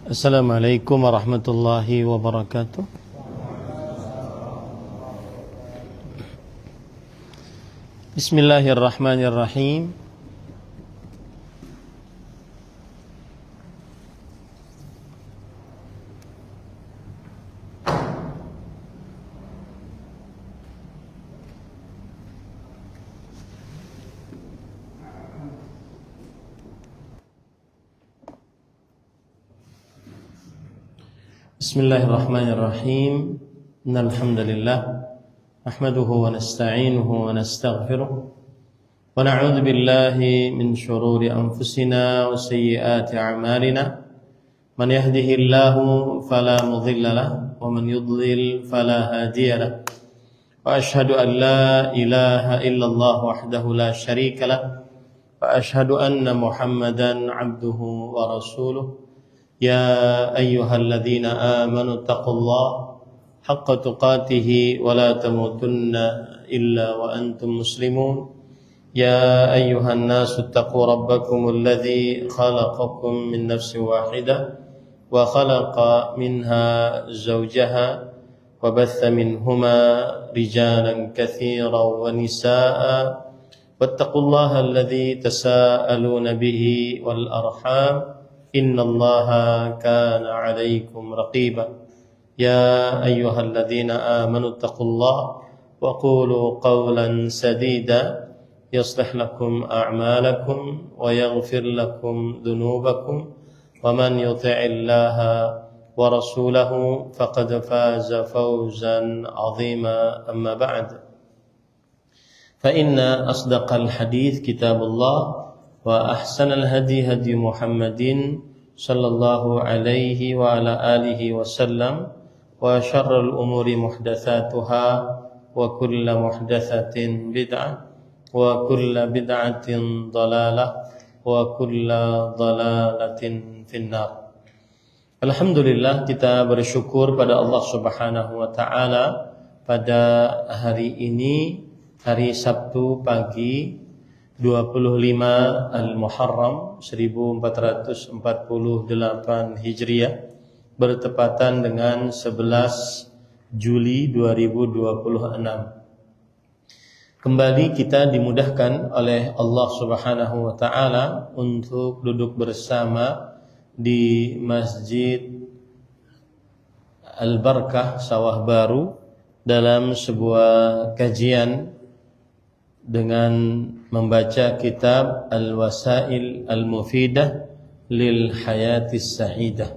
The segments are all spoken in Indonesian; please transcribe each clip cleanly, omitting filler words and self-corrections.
Assalamualaikum warahmatullahi wabarakatuh. Bismillahirrahmanirrahim. Bismillahirrahmanirrahim. Innal hamdalillah nahmaduhu wa nasta'inuhu wa nastaghfiruh wa na'udzu billahi min shururi anfusina wa sayyiati a'malina. Man yahdihillahu fala mudilla lahu wa man yudlil fala hadiya lahu. Wa ashhadu an la ilaha illallah wahdahu la syarika lahu wa ashhadu anna Muhammadan 'abduhu wa rasuluh. يا أيها الذين آمنوا اتقوا الله حق تقاته ولا تموتن إلا وأنتم مسلمون يا أيها الناس اتقوا ربكم الذي خلقكم من نفس واحدة وخلق منها زوجها وبث منهما رجالا كثيرا ونساء واتقوا الله الذي تساءلون به والأرحام إن الله كان عليكم رقيبا يا أيها الذين آمنوا اتقوا الله وقولوا قولا سديدا يصلح لكم أعمالكم ويغفر لكم ذنوبكم ومن يطع الله ورسوله فقد فاز فوزا عظيما أما بعد فإن أصدق الحديث كتاب الله وأحسن الهدي هدي محمد صلى الله عليه وعلى آله وسلم وشر الأمور محدثاتها وكل محدثة بدعة وكل بدعة ضلالة وكل ضلالة في النار. Alhamdulillah, kita bersyukur pada Allah Subhanahu wa taala pada hari ini, hari Sabtu pagi 25 Al-Muharram 1448 Hijriah, bertepatan dengan 11 Juli 2026. Kembali kita dimudahkan oleh Allah Subhanahu wa taala untuk duduk bersama di Masjid Al-Barkah Sawah Baru dalam sebuah kajian dengan membaca kitab Al-Wasail Al-Mufidah Lil Hayatis Sa'idah,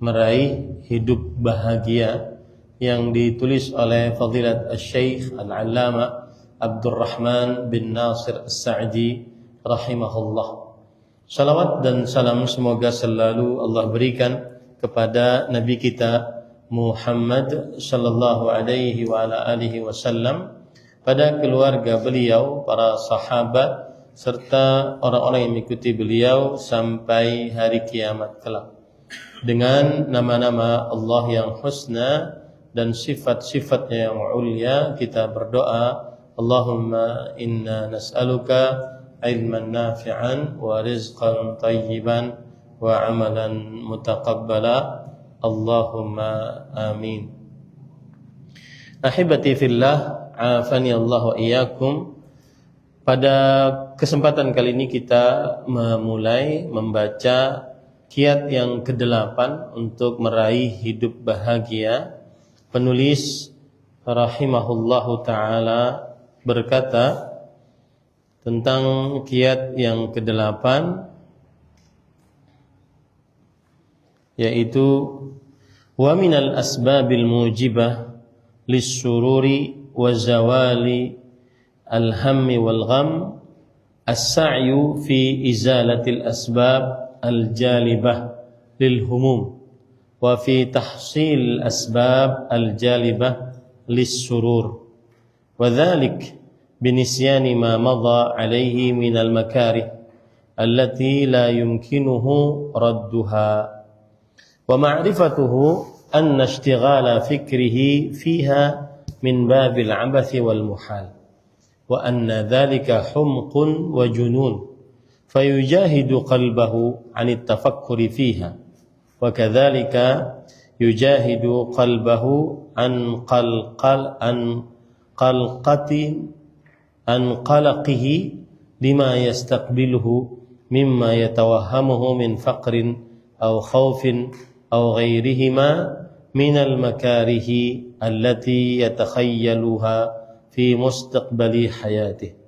meraih hidup bahagia, yang ditulis oleh Fadilat Asy-Syaikh Al-Allamah Abdurrahman bin Nasir As-Sa'di rahimahullah. Salawat dan salam semoga selalu Allah berikan kepada Nabi kita Muhammad sallallahu alaihi wa ala alihi wasallam, pada keluarga beliau, para sahabat, serta orang-orang yang mengikuti beliau sampai hari kiamat kelak. Dengan nama-nama Allah yang husna dan sifat-sifatnya yang mulia, kita berdoa, Allahumma inna nas'aluka ilman nafi'an wa rizqan tayyiban wa amalan mutaqabbala. Allahumma amin. Ahibati fillah, afani Allah wa iyyakum. Pada kesempatan kali ini kita memulai membaca kiat yang ke-8 untuk meraih hidup bahagia. Penulis rahimahullahu taala berkata tentang kiat yang ke-8, yaitu wa minal asbabil mujibah lis-sururi wa zawali al-hammi wal gham as-sa'yu fi izalatil asbab al-jalibah lil humum wa fi tahsil asbab al-jalibah lis-surur, wa dhalik binisyani ma madha alayhi min al-makarih allati la yumkinuhu radduha, wa ma'rifatuhu anna ishtighala fikrihi fiha min babil abathi wal muhal, wa anna dhalika humqun wa junun fayujahidu qalbahu 'anit tafakkuri fiha wa kadzalika yujahidu qalbahu an qalaqihi lima yastaqbiluhu mimma yatawahhamuhu min faqrin aw khawfin aw ghairihima min al-makarihi allati yatakhayyaluha fi mustaqbali hayatihi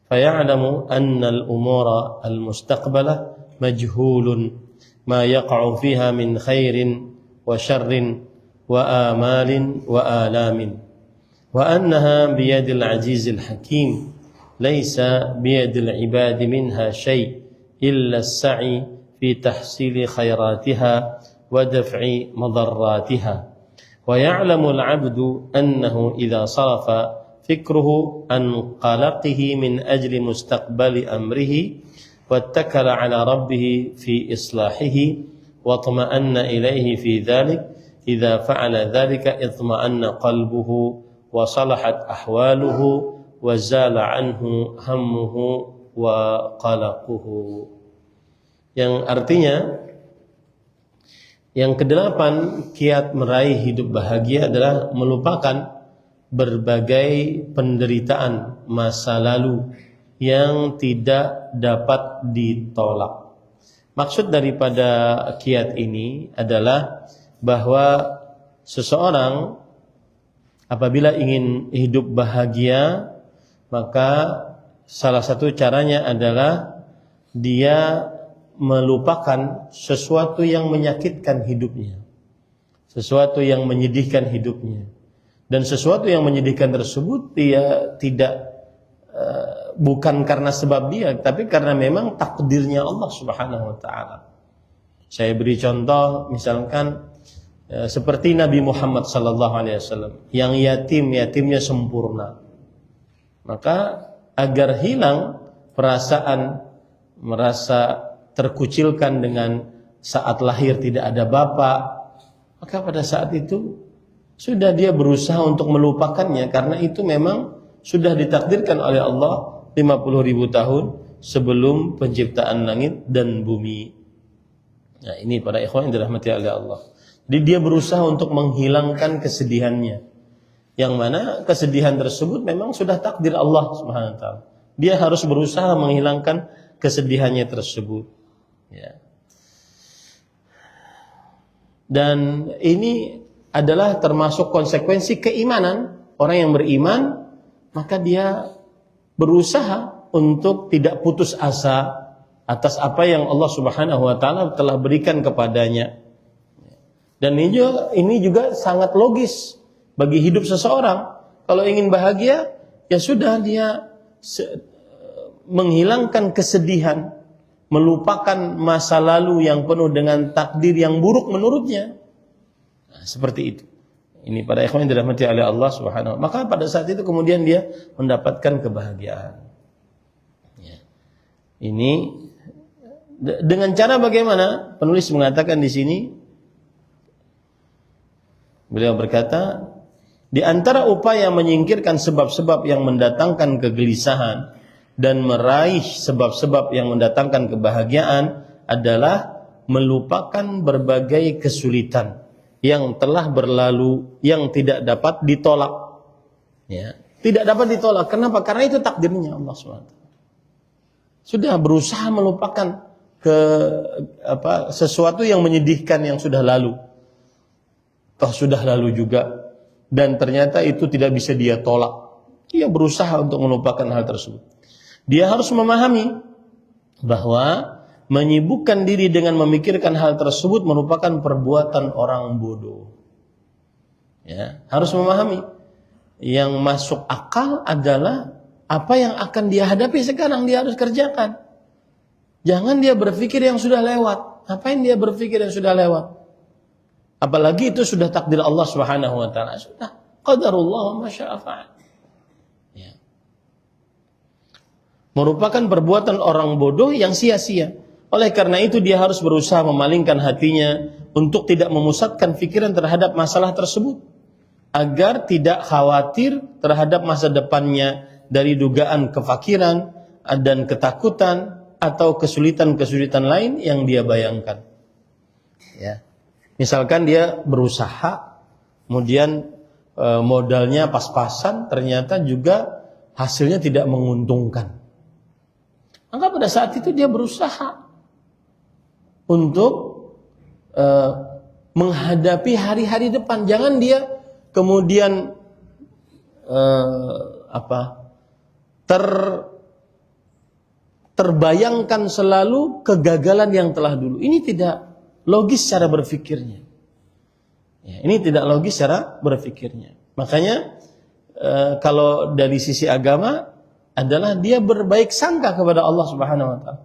faya'lamu anna al-umura al-mustaqbalah majhulun ma yaqa'u fiha min khairin wa syarrin wa amalin wa alamin wa annaha biyadil azizil hakim laysa biyadil ibadi minha syai' illa as-sa'i fi tahsili khairatiha wa daf'i madarratiha wa ya'lamu al-'abdu annahu idza sarafa fikruhu an qalaqihi min ajli mustaqbali amrihi wattakala ala rabbih fi islahihi wa tama'anna ilaihi fi dhalik idza fa'ala dhalika itma'anna qalbuhu wa salahat ahwaluhu wa zala anhu hammuhu wa qalaquhu. Yang artinya yang kedelapan, kiat meraih hidup bahagia adalah melupakan berbagai penderitaan masa lalu yang tidak dapat ditolak. Maksud daripada kiat ini adalah bahwa seseorang apabila ingin hidup bahagia, maka salah satu caranya adalah dia melupakan sesuatu yang menyakitkan hidupnya, sesuatu yang menyedihkan hidupnya. Dan sesuatu yang menyedihkan tersebut dia tidak bukan karena sebab dia, tapi karena memang takdirnya Allah Subhanahu wa taala. Saya beri contoh misalkan seperti Nabi Muhammad sallallahu alaihi wasallam yang yatimnya sempurna. Maka agar hilang perasaan merasa terkucilkan dengan saat lahir tidak ada bapak, maka pada saat itu sudah dia berusaha untuk melupakannya karena itu memang sudah ditakdirkan oleh Allah 50.000 tahun sebelum penciptaan langit dan bumi. Nah, ini para ikhwan yang dirahmati oleh Allah. Jadi dia berusaha untuk menghilangkan kesedihannya. Yang mana kesedihan tersebut memang sudah takdir Allah Subhanahu wa taala. Dia harus berusaha menghilangkan kesedihannya tersebut. Ya. Dan ini adalah termasuk konsekuensi keimanan. Orang yang beriman, maka dia berusaha untuk tidak putus asa atas apa yang Allah Subhanahu wa taala telah berikan kepadanya. Dan ini juga sangat logis bagi hidup seseorang. Kalau ingin bahagia, ya sudah dia menghilangkan kesedihan, melupakan masa lalu yang penuh dengan takdir yang buruk menurutnya. Nah, seperti itu. Ini pada ikhwan yang dirahmati oleh Allah Subhanahu wa taala. Maka pada saat itu kemudian dia mendapatkan kebahagiaan. Ya. Ini dengan cara bagaimana? Penulis mengatakan di sini, beliau berkata, di antara upaya menyingkirkan sebab-sebab yang mendatangkan kegelisahan dan meraih sebab-sebab yang mendatangkan kebahagiaan adalah melupakan berbagai kesulitan yang telah berlalu yang tidak dapat ditolak. Ya, tidak dapat ditolak. Kenapa? Karena itu takdirnya Allah SWT. Sudah berusaha melupakan sesuatu yang menyedihkan yang sudah lalu. Toh sudah lalu juga dan ternyata itu tidak bisa dia tolak. Dia berusaha untuk melupakan hal tersebut. Dia harus memahami bahwa menyibukkan diri dengan memikirkan hal tersebut merupakan perbuatan orang bodoh. Ya, harus memahami yang masuk akal adalah apa yang akan dia hadapi sekarang dia harus kerjakan. Jangan dia berpikir yang sudah lewat. Ngapain dia berpikir yang sudah lewat? Apalagi itu sudah takdir Allah Subhanahu wa taala. Sudah qadarullah ma syaa fa'al. Ya. Merupakan perbuatan orang bodoh yang sia-sia. Oleh karena itu dia harus berusaha memalingkan hatinya untuk tidak memusatkan pikiran terhadap masalah tersebut agar tidak khawatir terhadap masa depannya dari dugaan kefakiran dan ketakutan atau kesulitan-kesulitan lain yang dia bayangkan. Ya. Misalkan dia berusaha, kemudian modalnya pas-pasan, ternyata juga hasilnya tidak menguntungkan. Maka pada saat itu dia berusaha untuk menghadapi hari-hari depan. Jangan dia kemudian terbayangkan selalu kegagalan yang telah dulu. Ini tidak logis cara berpikirnya. Ya, ini tidak logis cara berpikirnya. Makanya kalau dari sisi agama adalah dia berbaik sangka kepada Allah Subhanahu wa taala.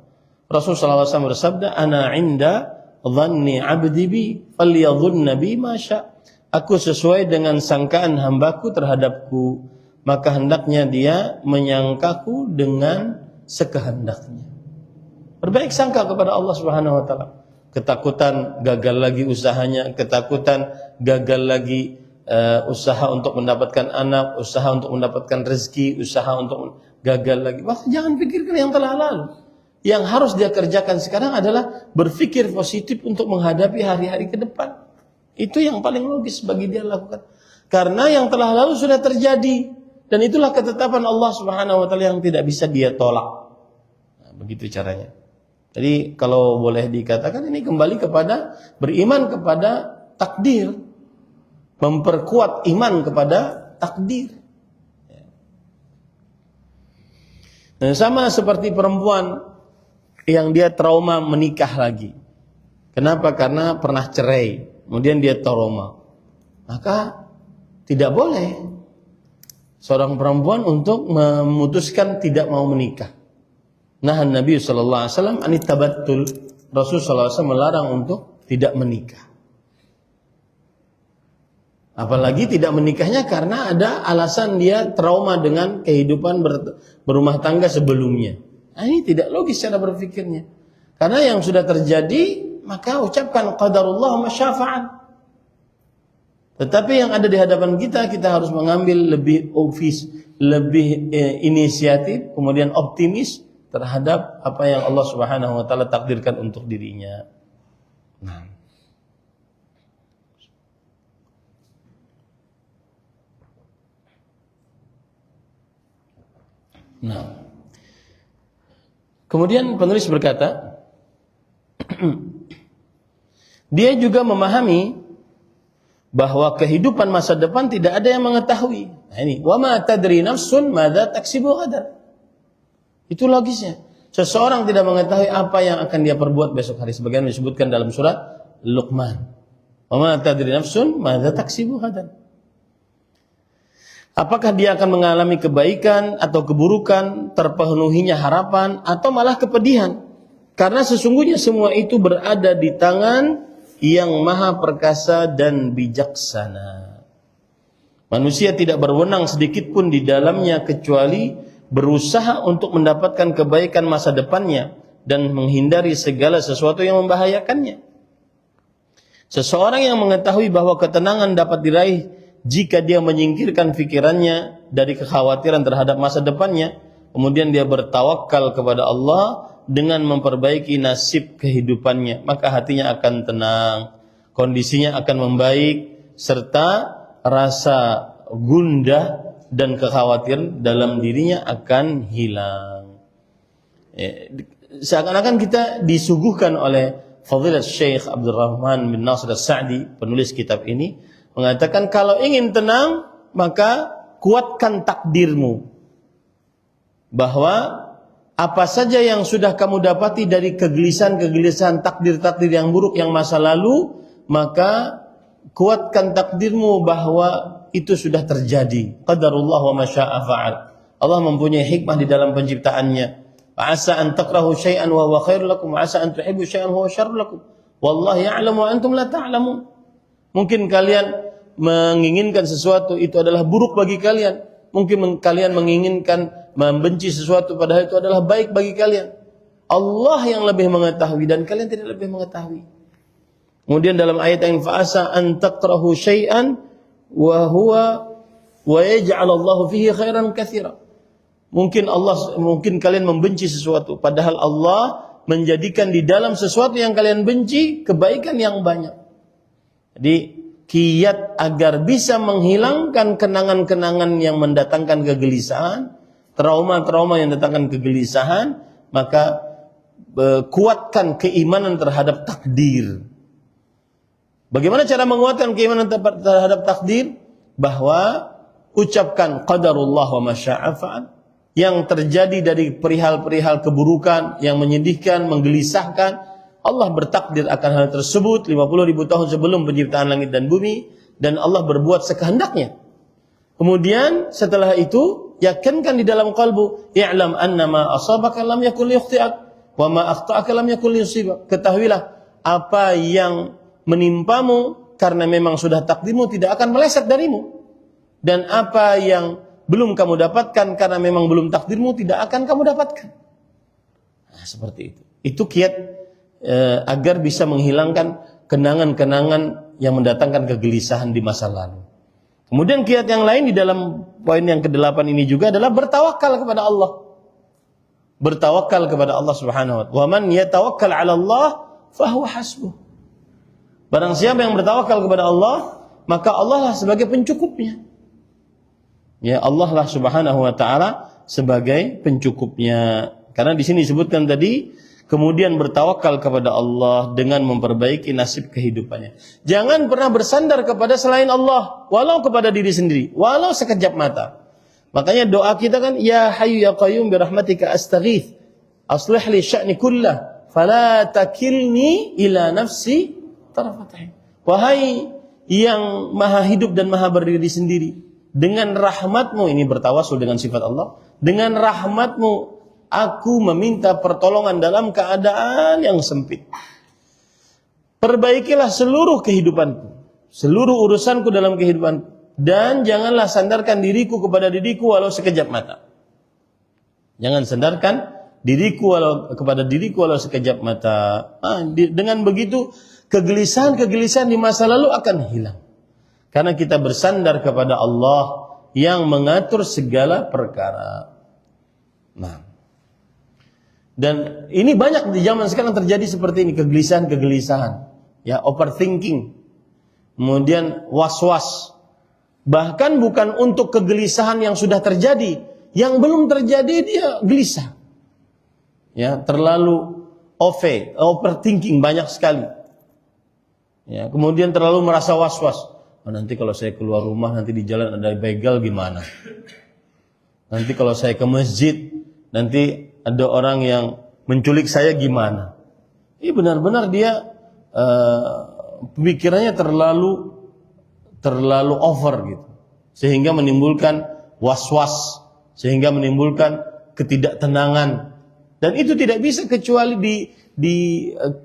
Rasulullah SAW bersabda, "Ana 'inda dhanni 'abdi bi, falyadhunna bi ma syaa." Aku sesuai dengan sangkaan hambaku terhadapku, maka hendaknya dia menyangkaku dengan sekehendaknya. Berbaik sangka kepada Allah Subhanahu wa taala. Ketakutan gagal lagi usahanya, ketakutan gagal lagi usaha untuk mendapatkan anak, usaha untuk mendapatkan rezeki, usaha untuk gagal lagi. Maka jangan pikirkan yang telah lalu. Yang harus dia kerjakan sekarang adalah berpikir positif untuk menghadapi hari-hari ke depan. Itu yang paling logis bagi dia lakukan. Karena yang telah lalu sudah terjadi. Dan itulah ketetapan Allah Subhanahu wa taala yang tidak bisa dia tolak. Nah, begitu caranya. Jadi kalau boleh dikatakan ini kembali kepada beriman kepada takdir. Memperkuat iman kepada takdir. Nah, sama seperti perempuan yang dia trauma menikah lagi. Kenapa? Karena pernah cerai, kemudian dia trauma. Maka tidak boleh seorang perempuan untuk memutuskan tidak mau menikah. Nah, Nabi sallallahu alaihi wasallam anit tabattul. Rasul sallallahu alaihi wasallam melarang untuk tidak menikah. Apalagi tidak menikahnya karena ada alasan dia trauma dengan kehidupan berumah tangga sebelumnya. Nah, ini tidak logis cara berpikirnya. Karena yang sudah terjadi, maka ucapkan qadarullah ma syafa'an. Tetapi yang ada di hadapan kita harus mengambil lebih inisiatif, kemudian optimis terhadap apa yang Allah Subhanahu wa taala takdirkan untuk dirinya. Nah, kemudian penulis berkata, dia juga memahami bahwa kehidupan masa depan tidak ada yang mengetahui. Nah ini, wa ma tadri nafsun madza taksibu ghadan. Itu logisnya. Seseorang tidak mengetahui apa yang akan dia perbuat besok hari, sebagaimana disebutkan dalam surat Luqman. Wa ma tadri nafsun madza taksibu ghadan. Apakah dia akan mengalami kebaikan atau keburukan, terpenuhinya harapan atau malah kepedihan? Karena sesungguhnya semua itu berada di tangan yang maha perkasa dan bijaksana. Manusia tidak berwenang sedikit pun di dalamnya kecuali berusaha untuk mendapatkan kebaikan masa depannya dan menghindari segala sesuatu yang membahayakannya. Seseorang yang mengetahui bahwa ketenangan dapat diraih jika dia menyingkirkan pikirannya dari kekhawatiran terhadap masa depannya, kemudian dia bertawakal kepada Allah dengan memperbaiki nasib kehidupannya, maka hatinya akan tenang, kondisinya akan membaik, serta rasa gundah dan kekhawatiran dalam dirinya akan hilang. Seakan-akan kita disuguhkan oleh Fadilat Syekh Abdurrahman bin Nasir As-Sa'di, penulis kitab ini, mengatakan kalau ingin tenang maka kuatkan takdirmu, bahwa apa saja yang sudah kamu dapati dari kegelisahan takdir-takdir yang buruk yang masa lalu, maka kuatkan takdirmu bahwa itu sudah terjadi. Qadarullah wa ma syaa fa'al. Allah mempunyai hikmah di dalam penciptaannya. Asa an takrahu syai'an wa huwa khairul lakum, asa an tuhibbu syai'an wa huwa syarrul lakum. Wallahu ya'lamu wa antum la ta'lamun. Mungkin kalian menginginkan sesuatu itu adalah buruk bagi kalian. Mungkin kalian menginginkan membenci sesuatu padahal itu adalah baik bagi kalian. Allah yang lebih mengetahui dan kalian tidak lebih mengetahui. Kemudian dalam ayat yang fa'asa an takrahu syai'an wa yaj'al Allahu fihi khairan katsira. Mungkin kalian membenci sesuatu padahal Allah menjadikan di dalam sesuatu yang kalian benci kebaikan yang banyak. Jadi kiat agar bisa menghilangkan kenangan-kenangan yang mendatangkan kegelisahan, trauma-trauma yang mendatangkan kegelisahan, maka kuatkan keimanan terhadap takdir. Bagaimana cara menguatkan keimanan terhadap takdir? Bahwa ucapkan qadarullah wa masya'a fa'al. Yang terjadi dari perihal-perihal keburukan yang menyedihkan, menggelisahkan, Allah bertakdir akan hal tersebut 50.000 tahun sebelum penciptaan langit dan bumi, dan Allah berbuat sekehendaknya. Kemudian setelah itu yakinkan di dalam qalbu, i'lam annama asabaka lam yakun liyukhti'ak wa ma akhta'aka lam yakun liyusibak. Ketahuilah apa yang menimpamu karena memang sudah takdirmu tidak akan meleset darimu, dan apa yang belum kamu dapatkan karena memang belum takdirmu tidak akan kamu dapatkan. Nah, seperti itu. Itu kiat agar bisa menghilangkan kenangan-kenangan yang mendatangkan kegelisahan di masa lalu. Kemudian kiat yang lain di dalam poin yang ke-8 ini juga adalah bertawakal kepada Allah. Bertawakal kepada Allah Subhanahu wa ta'ala. Wa man yatawakkal 'ala Allah fahuwa hasbuh. Barang siapa yang bertawakal kepada Allah, maka Allah lah sebagai pencukupnya. Ya, Allah lah Subhanahu wa ta'ala sebagai pencukupnya. Karena di sini disebutkan tadi, kemudian bertawakal kepada Allah dengan memperbaiki nasib kehidupannya. Jangan pernah bersandar kepada selain Allah, walau kepada diri sendiri, walau sekejap mata. Makanya doa kita kan, ya hayyu ya qayyum birahmatika astaghith, aslih li sya'ni kullah, fala takilni ila nafsi tarfatain. Wahai yang maha hidup dan maha berdiri sendiri, dengan rahmatmu, ini bertawasul dengan sifat Allah, dengan rahmatmu aku meminta pertolongan dalam keadaan yang sempit. Perbaikilah seluruh kehidupanku, seluruh urusanku dalam kehidupanku, dan janganlah sandarkan diriku kepada diriku walau sekejap mata. Jangan sandarkan diriku kepada diriku walau sekejap mata. Dengan begitu kegelisahan-kegelisahan di masa lalu akan hilang. Karena kita bersandar kepada Allah yang mengatur segala perkara. Nah, dan ini banyak di zaman sekarang terjadi seperti ini, kegelisahan-kegelisahan, ya, overthinking, kemudian was-was. Bahkan bukan untuk kegelisahan yang sudah terjadi, yang belum terjadi dia gelisah. Ya, terlalu overthinking banyak sekali. Ya, kemudian terlalu merasa was-was. Nanti kalau saya keluar rumah, nanti di jalan ada begal gimana? Nanti kalau saya ke masjid, nanti ada orang yang menculik saya gimana? Ini benar-benar dia pemikirannya terlalu over gitu, sehingga menimbulkan was-was, sehingga menimbulkan ketidaktenangan, dan itu tidak bisa kecuali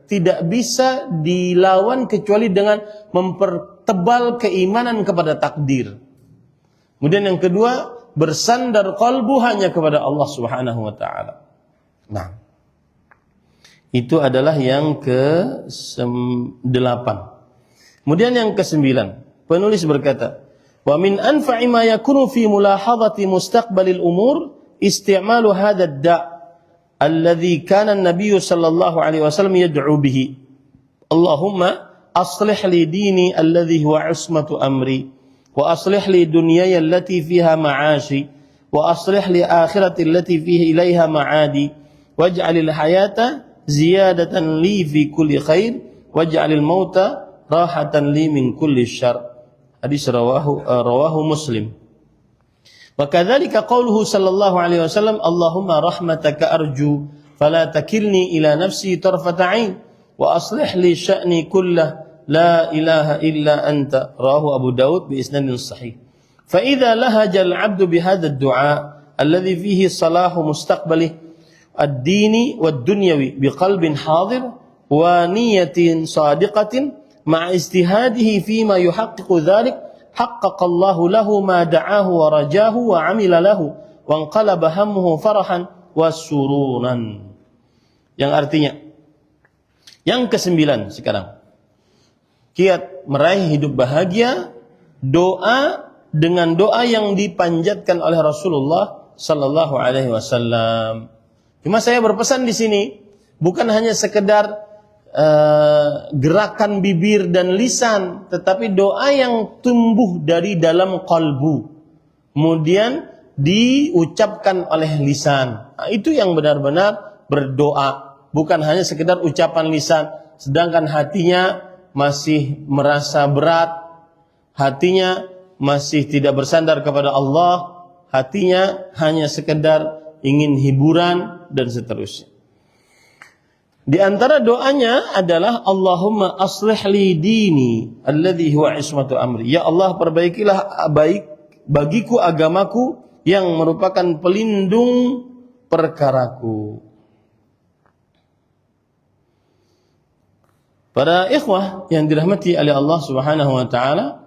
tidak bisa dilawan kecuali dengan mempertebal keimanan kepada takdir. Kemudian yang kedua, bersandar qalbu hanya kepada Allah Subhanahu wa ta'ala. Nah, itu adalah yang ke-8. Kemudian yang ke-9, penulis berkata, wa min anfa'i ma yakunu fi mulahadhati mustaqbalil umur isti'malu hadha ad-da' alladhi kana an-nabiy sallallahu alaihi wasallam yad'u bihi. Allahumma aslih li dini alladhi huwa ismatu amri wa aslih li dunyaya allati fiha ma'ashi wa aslih li akhirati allati fiha ilaiha ma'adi waj'alil hayata ziyadatan li fi kulli khair waj'alil mauta rahatan li min kulli syarr. Hadis rawahu Muslim. Wa kadzalika qauluhu sallallahu alaihi wasallam, Allahumma rahmataka arju fala takilni ila nafsi tarfata 'ain wa aslih li sya'ni kullah la ilaha illa anta. Rawahu Abu Daud bi isnadin sahih. Fa idza lahaja al-'abdu bi hadha ad-du'a alladhi fihi salahu mustaqbalih ad-dini wad-dunyawi bi qalbin hadir wa niyatin sadiqatin ma'a ijtihadihi fima yuhaqqiqu dhalik haqqaqa Allahu lahu ma da'ahu wa rajahu wa 'amila lahu wa anqalaba hammuhu farahan wa sururan. Yang artinya, yang ke-9 sekarang, kiat meraih hidup bahagia, doa dengan doa yang dipanjatkan oleh Rasulullah sallallahu alaihi wasallam. Cuma saya berpesan di sini bukan hanya sekedar gerakan bibir dan lisan, tetapi doa yang tumbuh dari dalam kalbu, kemudian diucapkan oleh lisan. Nah, itu yang benar-benar berdoa, bukan hanya sekedar ucapan lisan, sedangkan hatinya masih merasa berat, hatinya masih tidak bersandar kepada Allah, hatinya hanya sekedar ingin hiburan dan seterusnya. Di antara doanya adalah Allahumma aslih li dini alladhi huwa ismatu amri. Ya Allah, perbaikilah bagiku agamaku yang merupakan pelindung perkaraku. Para ikhwah yang dirahmati oleh Allah Subhanahu wa taala,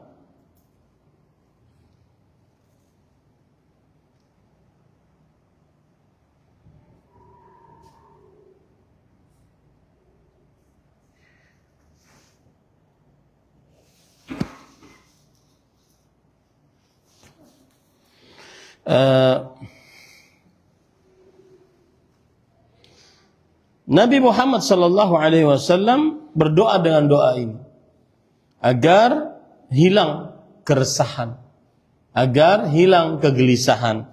Nabi Muhammad sallallahu alaihi wasallam berdoa dengan doa ini agar hilang keresahan, agar hilang kegelisahan.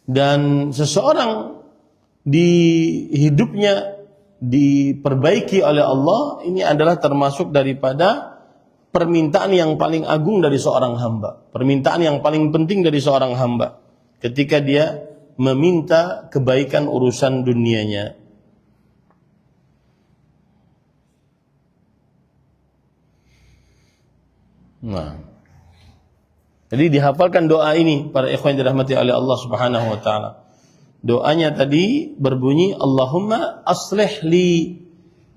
Dan seseorang di hidupnya diperbaiki oleh Allah, ini adalah termasuk daripada permintaan yang paling agung dari seorang hamba, permintaan yang paling penting dari seorang hamba ketika dia meminta kebaikan urusan dunianya. Nah, jadi dihafalkan doa ini para ikhwan yang dirahmati oleh Allah Subhanahu wa taala. Doanya tadi berbunyi Allahumma aslih li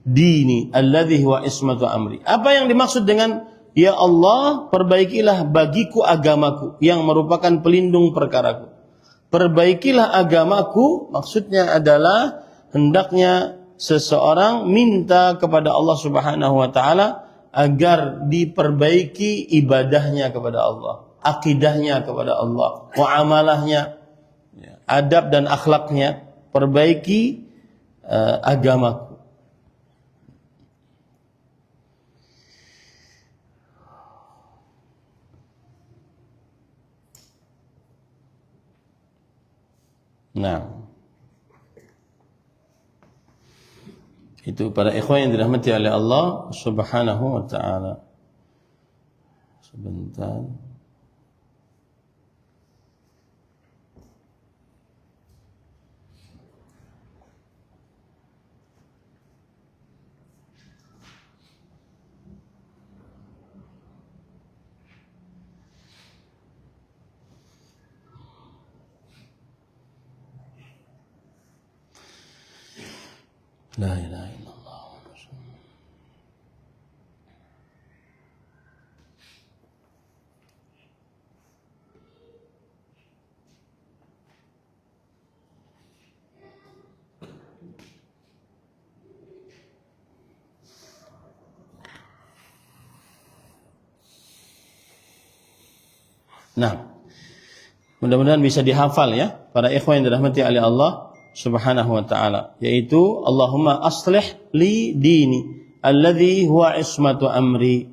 dini alladhi huwa ismatu amri. Apa yang dimaksud dengan ya Allah, perbaikilah bagiku agamaku yang merupakan pelindung perkaraku. Perbaikilah agamaku maksudnya adalah hendaknya seseorang minta kepada Allah Subhanahu wa taala agar diperbaiki ibadahnya kepada Allah, akidahnya kepada Allah, muamalahnya, adab dan akhlaknya. Perbaiki agamaku. Nah, itu para ikhwan yang dirahmati oleh Allah Subhanahu wa taala. Sebentar. La ilaha illallah. Nah, mudah-mudahan bisa dihafal ya para ikhwan yang dirahmati oleh Allah Subhanahu wa ta'ala, yaitu Allahumma aslih li dini alladhi huwa ismatu amri.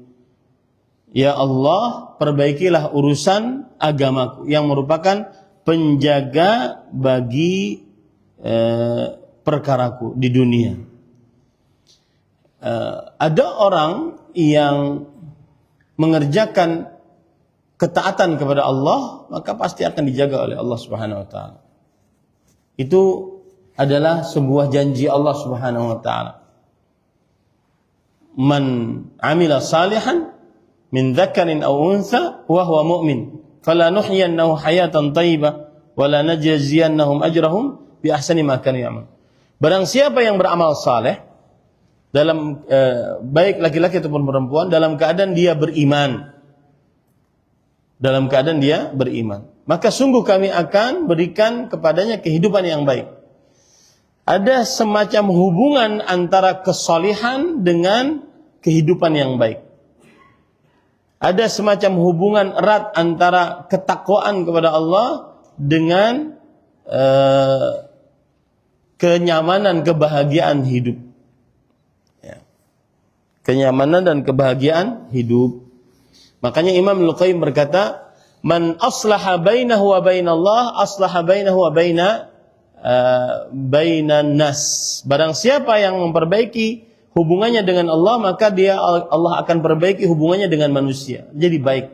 Ya Allah, perbaikilah urusan agamaku yang merupakan penjaga bagi perkaraku di dunia. Ada orang yang mengerjakan ketaatan kepada Allah, maka pasti akan dijaga oleh Allah Subhanahu wa ta'ala. Itu adalah sebuah janji Allah Subhanahu wa ta'ala. Man amila salihan min dzakarin aw untha wa huwa mu'min falanuhyiyannahu hayatan thayyibah wa lanajziyannahum ajrahum bi ahsani ma kanu ya'mal. Barang siapa yang beramal saleh dalam baik laki-laki ataupun perempuan dalam keadaan dia beriman, dalam keadaan dia beriman, maka sungguh kami akan berikan kepadanya kehidupan yang baik. Ada semacam hubungan antara kesalihan dengan kehidupan yang baik. Ada semacam hubungan erat antara ketakwaan kepada Allah dengan kenyamanan, kebahagiaan hidup. Ya. Kenyamanan dan kebahagiaan hidup. Makanya Imam Al-Qayyim berkata, man aslaha bainahu wa bainallah, aslaha bainahu wa bainan nas. Barang siapa yang memperbaiki hubungannya dengan Allah, maka Allah akan perbaiki hubungannya dengan manusia. Jadi baik.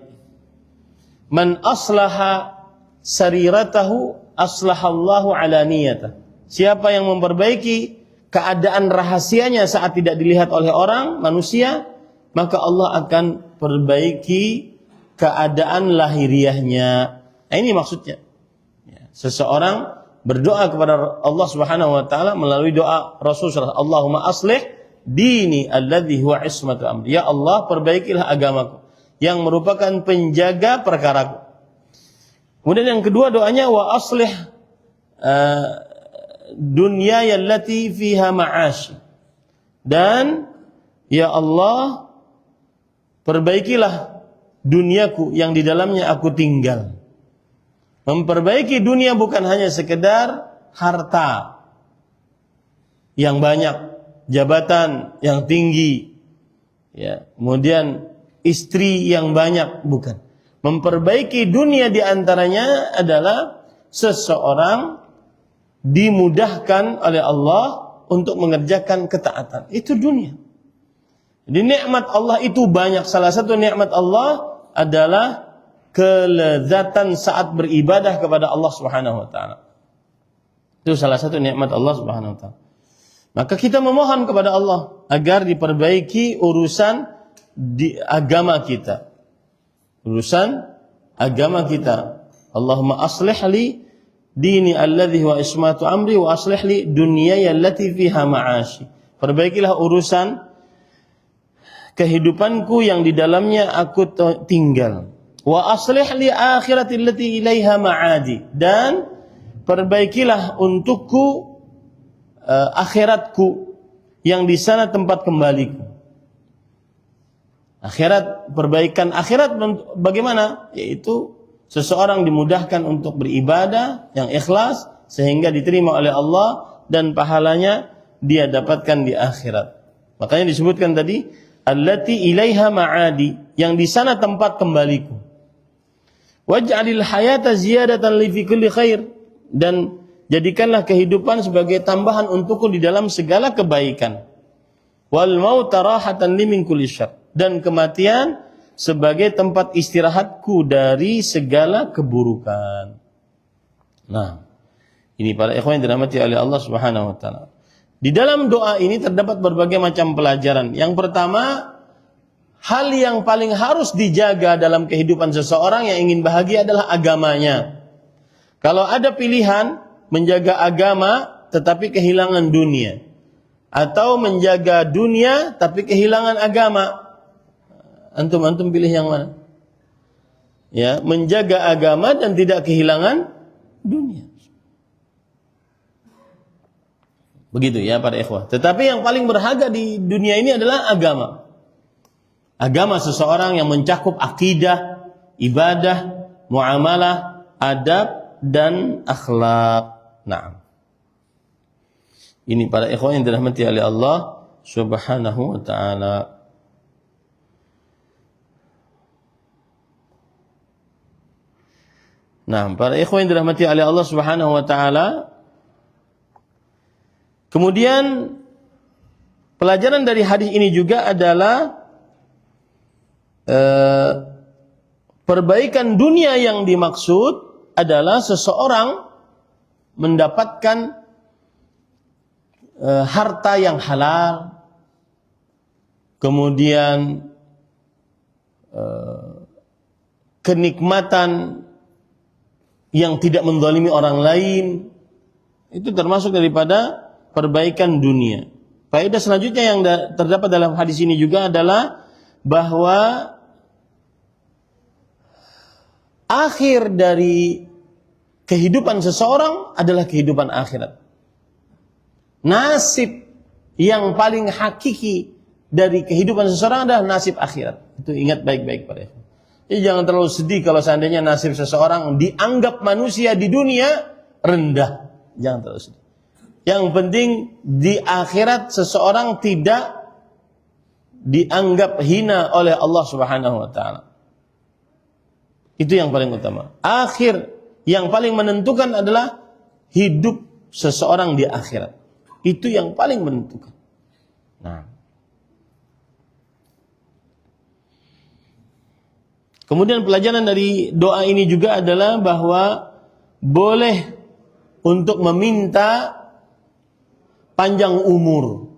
Man aslaha sariratahu, aslahallahu alaniyatah. Siapa yang memperbaiki keadaan rahasianya saat tidak dilihat oleh orang, manusia, maka Allah akan perbaiki keadaan lahiriahnya. Nah, ini maksudnya. Seseorang berdoa kepada Allah Subhanahu wa taala melalui doa Rasulullah, Allahumma aslih dini alladzi huwa ismatu amri. Ya Allah, perbaikilah agamaku yang merupakan penjaga perkaraku. Kemudian yang kedua doanya, wa aslih dunyaya allati fiha ma'ashi. Dan ya Allah, perbaikilah duniaku yang di dalamnya aku tinggal. Memperbaiki dunia bukan hanya sekedar harta yang banyak, jabatan yang tinggi, ya, kemudian istri yang banyak, bukan. Memperbaiki dunia diantaranya adalah seseorang dimudahkan oleh Allah untuk mengerjakan ketaatan. Itu dunia. Jadi nikmat Allah itu banyak. Salah satu nikmat Allah adalah kelezatan saat beribadah kepada Allah Subhanahu wa taala. Itu salah satu nikmat Allah Subhanahu wa taala. Maka kita memohon kepada Allah agar diperbaiki urusan di agama kita. Urusan agama kita. Allahumma aslih li dini alladhi wa ismatu amri wa aslih li dunyaya allati fiha ma'ashi. Perbaikilah urusan kehidupanku yang di dalamnya aku tinggal. Wa aslih li akhirati allati ilaiha ma'adi. Dan perbaikilah untukku akhiratku yang di sana tempat kembaliku. Akhirat, perbaikan akhirat bagaimana? Yaitu seseorang dimudahkan untuk beribadah yang ikhlas sehingga diterima oleh Allah dan pahalanya dia dapatkan di akhirat. Makanya disebutkan tadi allati ilaiha ma'adi, yang di sana tempat kembaliku. Waj'alil hayata ziyadatan li fi kulli khair, dan jadikanlah kehidupan sebagai tambahan untukku di dalam segala kebaikan. Wal mauta rahatan li min kulli syarr, dan kematian sebagai tempat istirahatku dari segala keburukan. Nah, ini para ikhwan yang dirahmati oleh Allah Subhanahu wa taala. Di dalam doa ini terdapat berbagai macam pelajaran. Yang pertama, hal yang paling harus dijaga dalam kehidupan seseorang yang ingin bahagia adalah agamanya. Kalau ada pilihan menjaga agama tetapi kehilangan dunia, atau menjaga dunia tapi kehilangan agama, antum pilih yang mana? Ya, menjaga agama dan tidak kehilangan dunia. Begitu ya para ikhwah. Tetapi yang paling berharga di dunia ini adalah agama. Agama seseorang yang mencakup akidah, ibadah, muamalah, adab, dan akhlak. Nah, ini para ikhwan yang dirahmati oleh Allah Subhanahu wa ta'ala. Nah, para ikhwan yang dirahmati oleh Allah Subhanahu wa ta'ala, kemudian pelajaran dari hadis ini juga adalah perbaikan dunia yang dimaksud adalah seseorang mendapatkan harta yang halal, kemudian kenikmatan yang tidak menzalimi orang lain. Itu termasuk daripada perbaikan dunia. Faedah selanjutnya yang terdapat dalam hadis ini juga adalah bahwa akhir dari kehidupan seseorang adalah kehidupan akhirat. Nasib yang paling hakiki dari kehidupan seseorang adalah nasib akhirat. Itu ingat baik-baik para ikhwan. Jadi jangan terlalu sedih kalau seandainya nasib seseorang dianggap manusia di dunia rendah. Jangan terlalu sedih. Yang penting di akhirat seseorang tidak dianggap hina oleh Allah Subhanahu wa taala. Itu yang paling utama. Akhir yang paling menentukan adalah hidup seseorang di akhirat. Itu yang paling menentukan. Nah. Kemudian pelajaran dari doa ini juga adalah bahwa boleh untuk meminta panjang umur,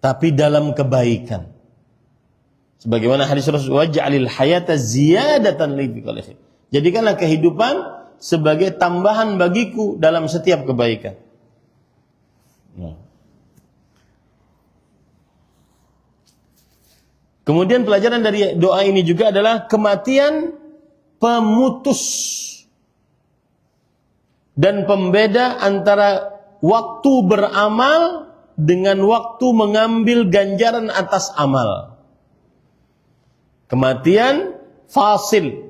tapi dalam kebaikan. Sebagaimana hadis Rasulullah, waj'alil hayata ziyadatan li fi kulli khair. Jadikanlah kehidupan sebagai tambahan bagiku dalam setiap kebaikan. Nah. Kemudian pelajaran dari doa ini juga adalah kematian pemutus dan pembeda antara waktu beramal dengan waktu mengambil ganjaran atas amal. Kematian fasil,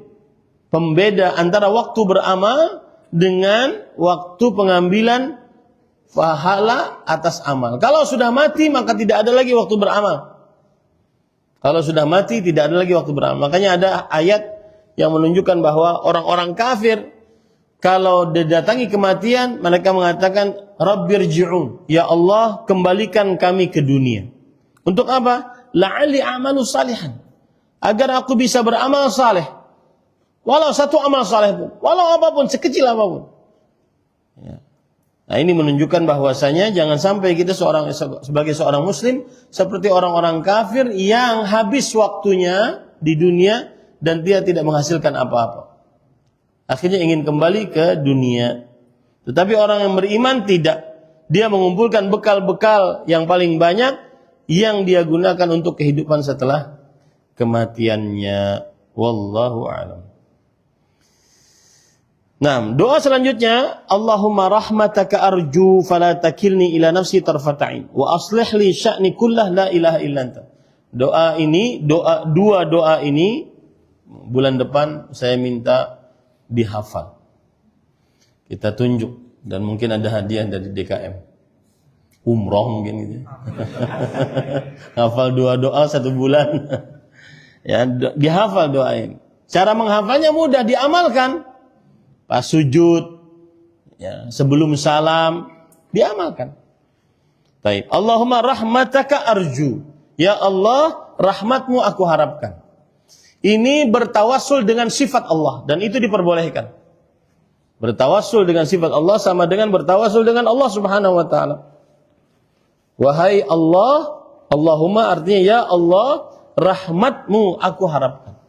pembeda antara waktu beramal dengan waktu pengambilan pahala atas amal. Kalau sudah mati maka tidak ada lagi waktu beramal. Kalau sudah mati tidak ada lagi waktu beramal. Makanya ada ayat yang menunjukkan bahwa orang-orang kafir kalau didatangi kematian mereka mengatakan Rabbirji'un, ya Allah kembalikan kami ke dunia. Untuk apa? La'alli a'malu salihan, agar aku bisa beramal saleh. Walau satu amal saleh pun, walau apapun, sekecil apapun. Ya. Nah, ini menunjukkan bahwasanya jangan sampai kita sebagai seorang muslim seperti orang-orang kafir yang habis waktunya di dunia dan dia tidak menghasilkan apa-apa. Akhirnya ingin kembali ke dunia. Tetapi orang yang beriman tidak. Dia mengumpulkan bekal-bekal yang paling banyak yang dia gunakan untuk kehidupan setelah kematiannya. Wallahu a'lam. Nah, doa selanjutnya, Allahumma rahmataka arju fala takilni ila nafsi tarfata'in wa aslih li sya'ni kullah la ilaha illa anta. Doa ini, dua doa ini bulan depan saya minta dihafal. Kita tunjuk dan mungkin ada hadiah dari DKM. Umroh mungkin gitu. Hafal dua doa 1 bulan. Ya, dihafal doa ini. Cara menghafalnya mudah, diamalkan. Pas sujud, ya, sebelum salam, diamalkan. Baik. Allahumma rahmataka arju. Ya Allah, rahmatmu aku harapkan. Ini bertawassul dengan sifat Allah dan itu diperbolehkan. Bertawassul dengan sifat Allah sama dengan bertawassul dengan Allah Subhanahu wa taala. Wahai Allah, Allahumma artinya ya Allah, rahmatmu aku harapkan.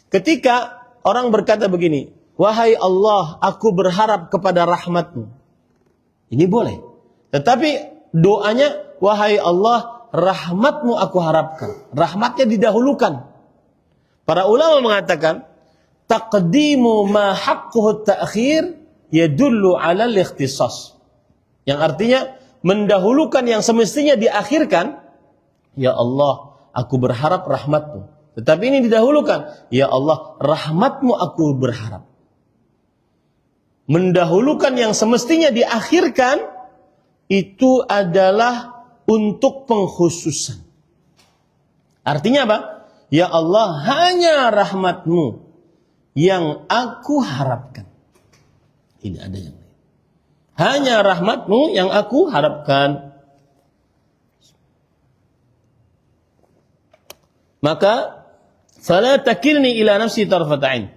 Ketika orang berkata begini, wahai Allah, aku berharap kepada rahmatmu. Ini boleh. Tetapi doanya, wahai Allah, rahmatmu aku harapkan. Rahmatnya didahulukan. Para ulama mengatakan, taqdimu ma haqquhu ta'khir yadullu 'ala al-ikhtisas. Yang artinya mendahulukan yang semestinya diakhirkan. Ya Allah, aku berharap rahmatmu. Tetapi ini didahulukan. Ya Allah, rahmatmu aku berharap. Mendahulukan yang semestinya diakhirkan itu adalah untuk pengkhususan. Artinya apa? Ya Allah, hanya rahmatmu yang aku harapkan. Tidak ada yang lain. Hanya rahmatmu yang aku harapkan. Maka fala takilni ila nafsi tarfata'in.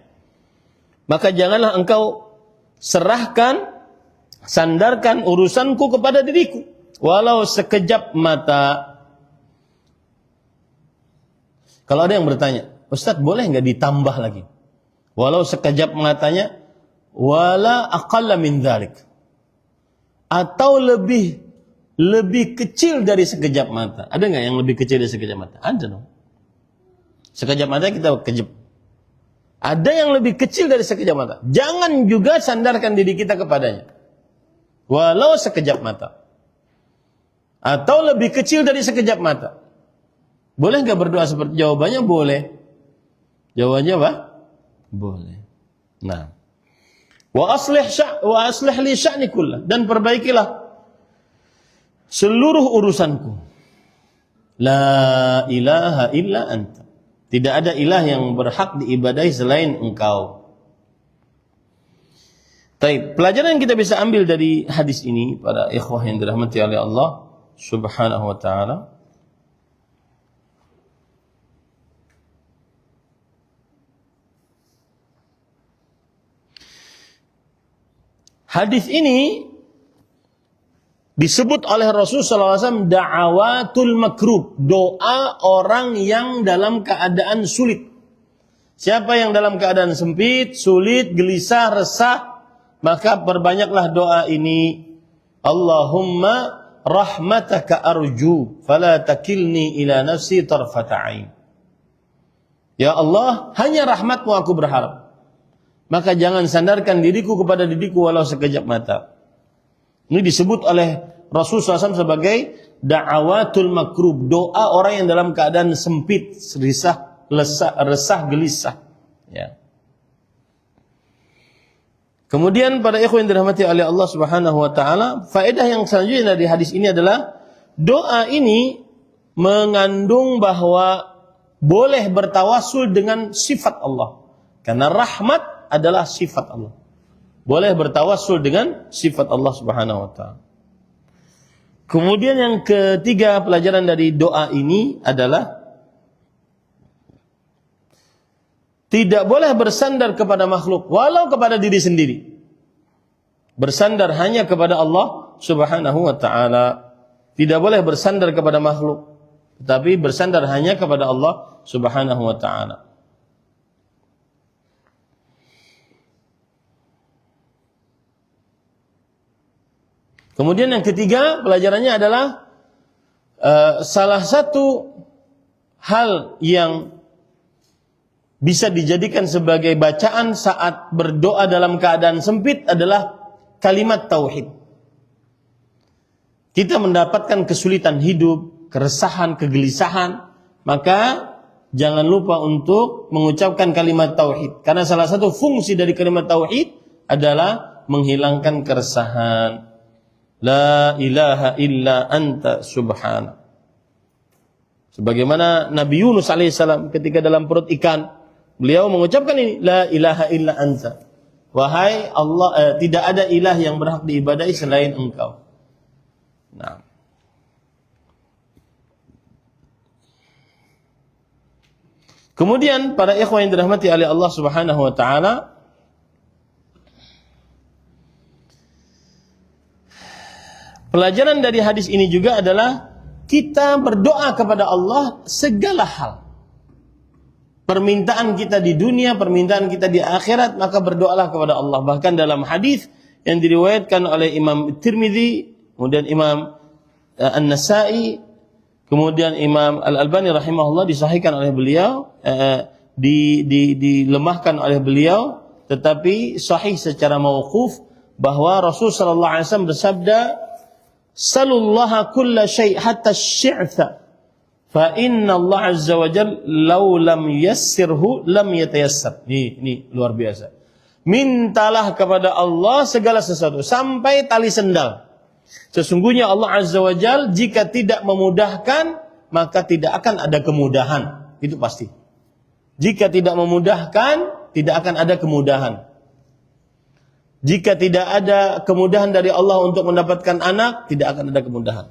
Maka janganlah engkau serahkan, sandarkan urusanku kepada diriku walau sekejap mata. Kalau ada yang bertanya, Ustaz boleh enggak ditambah lagi? Walau sekejap matanya, wala aqalla min dzalik. Atau lebih kecil dari sekejap mata. Ada enggak yang lebih kecil dari sekejap mata? Ada dong. Sekejap mata kita kejap. Ada yang lebih kecil dari sekejap mata. Jangan juga sandarkan diri kita kepadanya. Walau sekejap mata. Atau lebih kecil dari sekejap mata. Boleh enggak berdoa seperti? Jawabannya boleh. Jawabannya apa? Boleh. Nah. Wa aslih li sya'ni kullah. Dan perbaikilah seluruh urusanku. La ilaha illa anta. Tidak ada ilah yang berhak diibadahi selain engkau. Baik, pelajaran yang kita bisa ambil dari hadis ini para ikhwah yang dirahmati oleh Allah Subhanahu wa taala. Hadis ini disebut oleh Rasulullah SAW da'awatul makrub, doa orang yang dalam keadaan sulit. Siapa yang dalam keadaan sempit, sulit, gelisah, resah, maka perbanyaklah doa ini. Allahumma rahmataka arju, fala takilni ila nafsi tarfata ain. Ya Allah, hanya rahmatmu aku berharap. Maka jangan sandarkan diriku kepada diriku walau sekejap mata. Ini disebut oleh Rasulullah SAW sebagai da'awatul makrub, doa orang yang dalam keadaan sempit, resah, gelisah. Ya. Kemudian pada ikhwan yang dirahmati oleh Allah Subhanahu wa taala, faedah yang selanjutnya dari hadis ini adalah doa ini mengandung bahwa boleh bertawassul dengan sifat Allah. Karena rahmat adalah sifat Allah. Boleh bertawassul dengan sifat Allah Subhanahu wa taala. Kemudian yang ketiga pelajaran dari doa ini adalah tidak boleh bersandar kepada makhluk walau kepada diri sendiri. Bersandar hanya kepada Allah Subhanahu wa taala. Tidak boleh bersandar kepada makhluk, tetapi bersandar hanya kepada Allah Subhanahu wa taala. Kemudian yang ketiga pelajarannya adalah salah satu hal yang bisa dijadikan sebagai bacaan saat berdoa dalam keadaan sempit adalah kalimat tauhid. Kita mendapatkan kesulitan hidup, keresahan, kegelisahan, maka jangan lupa untuk mengucapkan kalimat tauhid. Karena salah satu fungsi dari kalimat tauhid adalah menghilangkan keresahan. La ilaha illa anta subhana. Sebagaimana Nabi Yunus alaihissalam ketika dalam perut ikan, beliau mengucapkan ini, la ilaha illa anta. Wahai Allah, tidak ada ilah yang berhak diibadahi selain engkau. Nah. Kemudian para ikhwan yang dirahmati oleh Allah Subhanahu wa taala, pelajaran dari hadis ini juga adalah kita berdoa kepada Allah segala hal. Permintaan kita di dunia, permintaan kita di akhirat, maka berdoalah kepada Allah. Bahkan dalam hadis yang diriwayatkan oleh Imam Tirmidzi, kemudian Imam An-Nasa'i, kemudian Imam Al-Albani rahimahullah disahihkan oleh beliau, dilemahkan oleh beliau, tetapi sahih secara mauquf bahwa Rasul sallallahu alaihi wasallam bersabda, "Salullaha kulla syai' hatta asy-syi'tha." Fa inna Allah azza wa jalla law lam yassirhu lam yatayassar. Ini luar biasa. Mintalah kepada Allah segala sesuatu sampai tali sendal. Sesungguhnya Allah azza wa jalla jika tidak memudahkan maka tidak akan ada kemudahan. Itu pasti. Jika tidak memudahkan tidak akan ada kemudahan. Jika tidak ada kemudahan dari Allah untuk mendapatkan anak, tidak akan ada kemudahan.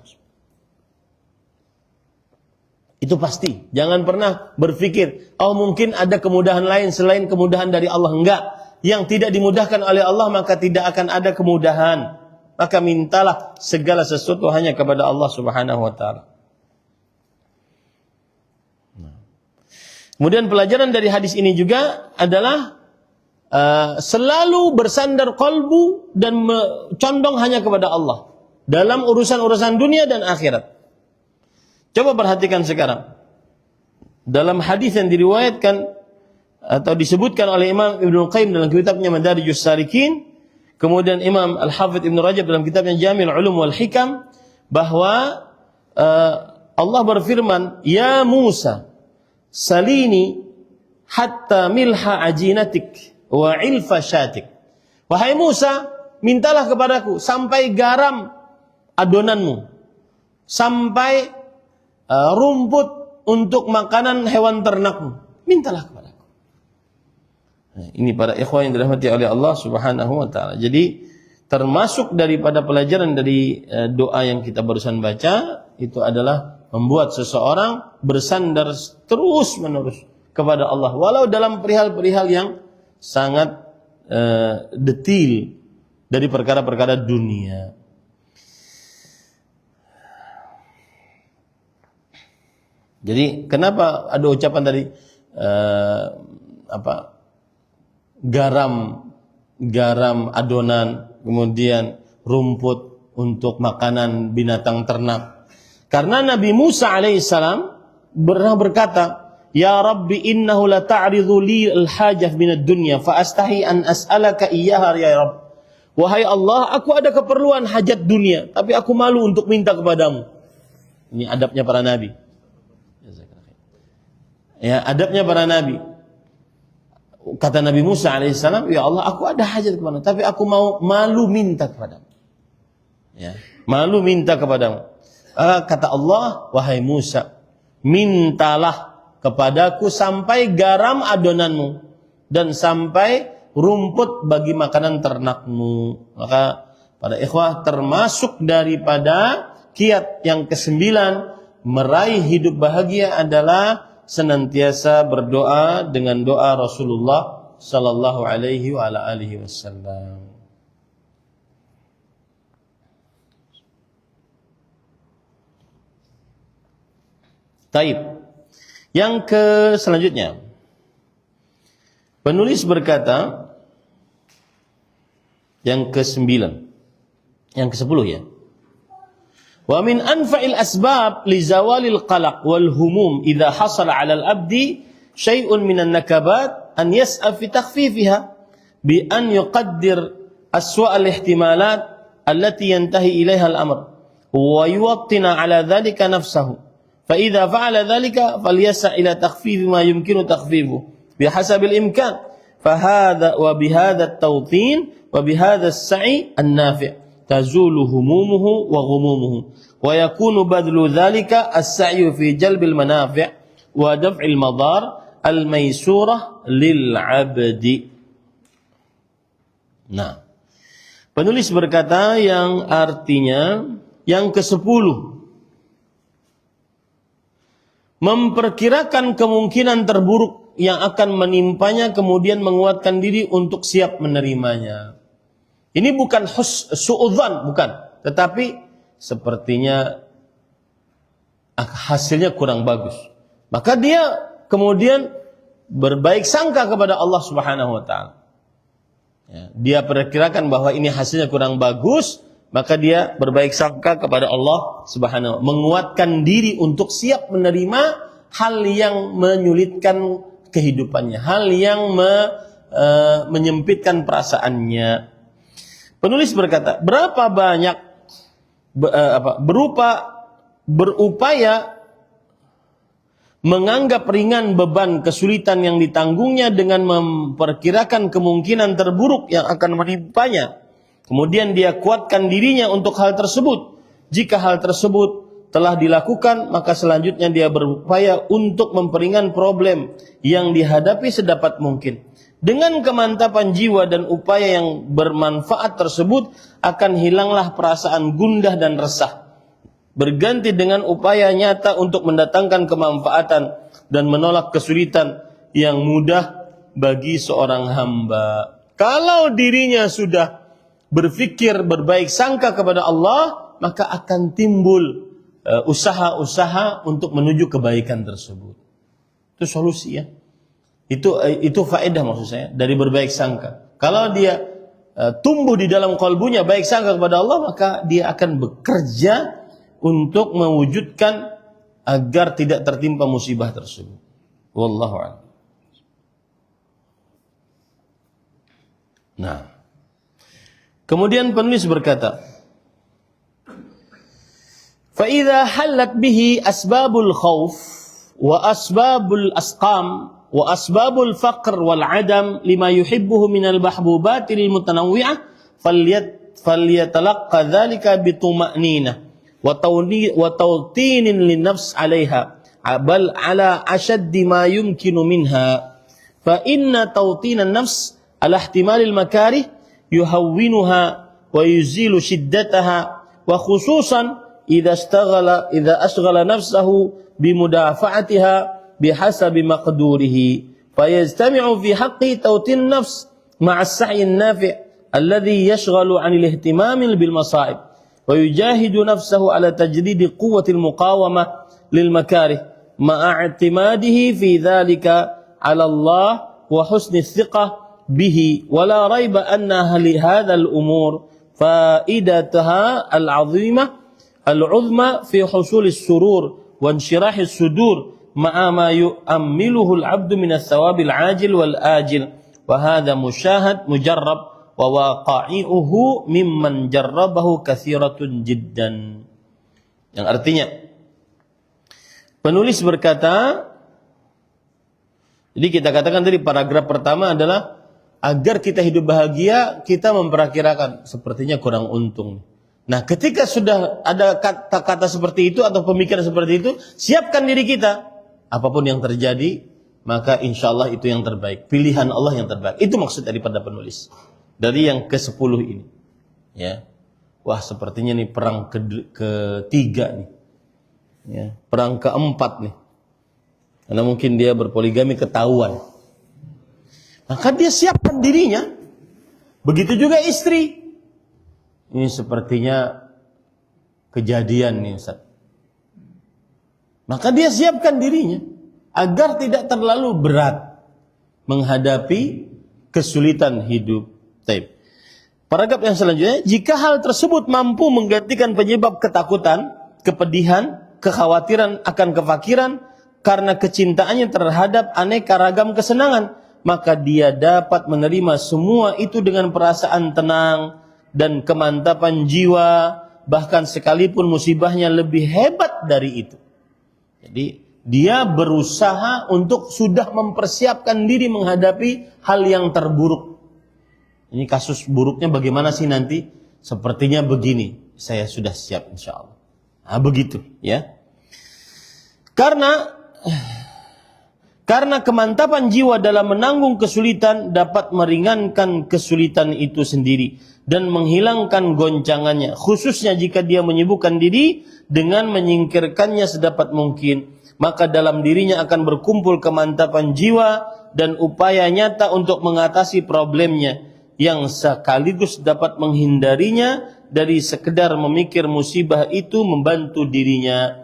Itu pasti. Jangan pernah berpikir, oh mungkin ada kemudahan lain selain kemudahan dari Allah. Enggak. Yang tidak dimudahkan oleh Allah maka tidak akan ada kemudahan. Maka mintalah segala sesuatu hanya kepada Allah Subhanahu wa taala. Kemudian pelajaran dari hadis ini juga adalah selalu bersandar qalbu dan condong hanya kepada Allah dalam urusan-urusan dunia dan akhirat. Coba perhatikan sekarang. Dalam hadis yang diriwayatkan atau disebutkan oleh Imam Ibnu Qayyim dalam kitabnya Madarijus Salikin, kemudian Imam Al-Hafidz Ibnu Rajab dalam kitabnya Jami'ul Ulum wal Hikam, bahwa Allah berfirman, "Ya Musa, salini hatta milha ajinatik wa ilfa syatik." Wahai Musa, mintalah kepadaku sampai garam adonanmu, sampai rumput untuk makanan hewan ternakmu, mintalah kepadaku. Nah, ini para ikhwan yang dirahmati oleh Allah Subhanahu wa taala. Jadi termasuk daripada pelajaran dari doa yang kita barusan baca itu adalah membuat seseorang bersandar terus-menerus kepada Allah walau dalam perihal-perihal yang sangat detil dari perkara-perkara dunia. Jadi kenapa ada ucapan tadi garam adonan, kemudian rumput untuk makanan binatang ternak? Karena Nabi Musa alaihissalam pernah berkata, "Ya Rabbi innahu la ta'ridu li al-hajah minad dunya fa astahi an as'alaka iyyaha ya Rabb." Wahai Allah, aku ada keperluan hajat dunia, tapi aku malu untuk minta kepadamu. Ini adabnya para nabi. Ya, adabnya para nabi. Kata Nabi Musa alaihissalam, "Ya Allah, aku ada hajat kepadamu, tapi aku malu minta kepadamu." Ya, malu minta kepadamu. Kata Allah, "Wahai Musa, mintalah kepadaku sampai garam adonanmu dan sampai rumput bagi makanan ternakmu." Maka pada ikhwah, termasuk daripada kiat yang ke-9 meraih hidup bahagia adalah senantiasa berdoa dengan doa Rasulullah sallallahu alaihi wa ala alihi wasallam. Taib. Yang selanjutnya, penulis berkata, yang ke-9, yang ke-10 ya. Wa min anfa'il asbab li zawalil qalaq wal humum idza hasala 'ala al-'abdi syai'un minan nakabat an yas'a fi takhfifiha bi an yuqaddir aswa' al-ihtimalat allati yantahi ilaiha al-amr wa yuwattina 'ala dhalika nafsahu fa idza fa'ala dhalika falyas'a ila takhfif ma yumkinu takhfifuhu bihasabil imkan fa hadha wa bihadha at-tawtin wa bihadha as-sa'i an-nafi' tazulu humumuhu wa ghumumuhu wa yakunu badlu dhalika as-sa'yu fi jalbil manafi' wa daf'il madar al-maysurah lil 'abdi. Nah, penulis berkata yang artinya yang ke-10, memperkirakan kemungkinan terburuk yang akan menimpanya kemudian menguatkan diri untuk siap menerimanya. Ini bukan su'udzan, bukan. Tetapi sepertinya hasilnya kurang bagus. Maka dia kemudian berbaik sangka kepada Allah Subhanahu wa taala. Ya, dia perkirakan bahwa ini hasilnya kurang bagus, maka dia berbaik sangka kepada Allah Subhanahu wa taala, menguatkan diri untuk siap menerima hal yang menyulitkan kehidupannya, hal yang menyempitkan perasaannya. Penulis berkata, berapa banyak berupaya menganggap ringan beban kesulitan yang ditanggungnya dengan memperkirakan kemungkinan terburuk yang akan menimpanya. Kemudian dia kuatkan dirinya untuk hal tersebut. Jika hal tersebut telah dilakukan, maka selanjutnya dia berupaya untuk memperingan problem yang dihadapi sedapat mungkin. Dengan kemantapan jiwa dan upaya yang bermanfaat tersebut, akan hilanglah perasaan gundah dan resah. Berganti dengan upaya nyata untuk mendatangkan kemanfaatan dan menolak kesulitan yang mudah bagi seorang hamba. Kalau dirinya sudah berfikir berbaik sangka kepada Allah, maka akan timbul usaha-usaha untuk menuju kebaikan tersebut. Itu solusi ya. Itu faedah maksud saya dari berbaik sangka. Kalau dia tumbuh di dalam kalbunya baik sangka kepada Allah, maka dia akan bekerja untuk mewujudkan agar tidak tertimpa musibah tersebut. Wallahu a'lam. Nah, kemudian penulis berkata, fa idza halat bihi asbabul khauf wa asbabul asqam wa asbabul faqr wal adam lima yuhibbuhu minal mahbubatil mutanawwi'ah falyatalaqqa dzalika bituma'ninah wa tawtinin linnafs 'alaiha bal 'ala ashaddi ma yumkinu minha fa inna tawtinan nafs ala ihtimalil makarih yuhawwinuha wa yuzilu shiddataha wa khususan idza ashghala nafsahu bimudafa'atiha bihasabi maqdurihi fayajtami'u fi haqqi tawtin nafs ma'a as-sa'yi an-nafi' alladhi yashghalu 'anil ihtimami bil masa'ib wa yujahidu nafsahu ala tajdid quwwati al-muqawamah lil makarih ma'a i'timadihi fi dhalika 'ala Allah wa husni thiqah bihi wa la raiba anna li hadzal umur faidataha al-'azimah al-'uzma fi husul as-surur wa inshirah as-sudur ma'a ma yu'ammiluhu al-'abdu min ath-thawab al-'ajil wal-ajil wa hadha musyahad mujarrab wa waqa'i'uhu mimman jarrabahu katsiratun jiddan. Yang artinya penulis berkata, jadi kita katakan tadi paragraf pertama adalah agar kita hidup bahagia kita memperakirakan sepertinya kurang untung. Nah, ketika sudah ada kata-kata seperti itu atau pemikiran seperti itu, siapkan diri kita. Apapun yang terjadi, maka insya Allah itu yang terbaik. Pilihan Allah yang terbaik. Itu maksud daripada penulis. Dari yang ke-10 ini. Ya. Wah, sepertinya nih perang ketiga nih. Ya, perang keempat nih. Karena mungkin dia berpoligami ketahuan. Maka dia siapkan dirinya. Begitu juga istri. Ini sepertinya kejadian nih Ustaz. Maka dia siapkan dirinya agar tidak terlalu berat menghadapi kesulitan hidup. Baik. Paragraf yang selanjutnya, jika hal tersebut mampu menggantikan penyebab ketakutan, kepedihan, kekhawatiran akan kefakiran karena kecintaannya terhadap aneka ragam kesenangan, maka dia dapat menerima semua itu dengan perasaan tenang dan kemantapan jiwa, bahkan sekalipun musibahnya lebih hebat dari itu. Jadi dia berusaha untuk sudah mempersiapkan diri menghadapi hal yang terburuk. Ini kasus buruknya bagaimana sih nanti? Sepertinya begini, saya sudah siap insya Allah. Nah, begitu ya. Karena kemantapan jiwa dalam menanggung kesulitan dapat meringankan kesulitan itu sendiri dan menghilangkan goncangannya, khususnya jika dia menyibukkan diri dengan menyingkirkannya sedapat mungkin, maka dalam dirinya akan berkumpul kemantapan jiwa dan upaya nyata untuk mengatasi problemnya yang sekaligus dapat menghindarinya dari sekedar memikir musibah itu membantu dirinya.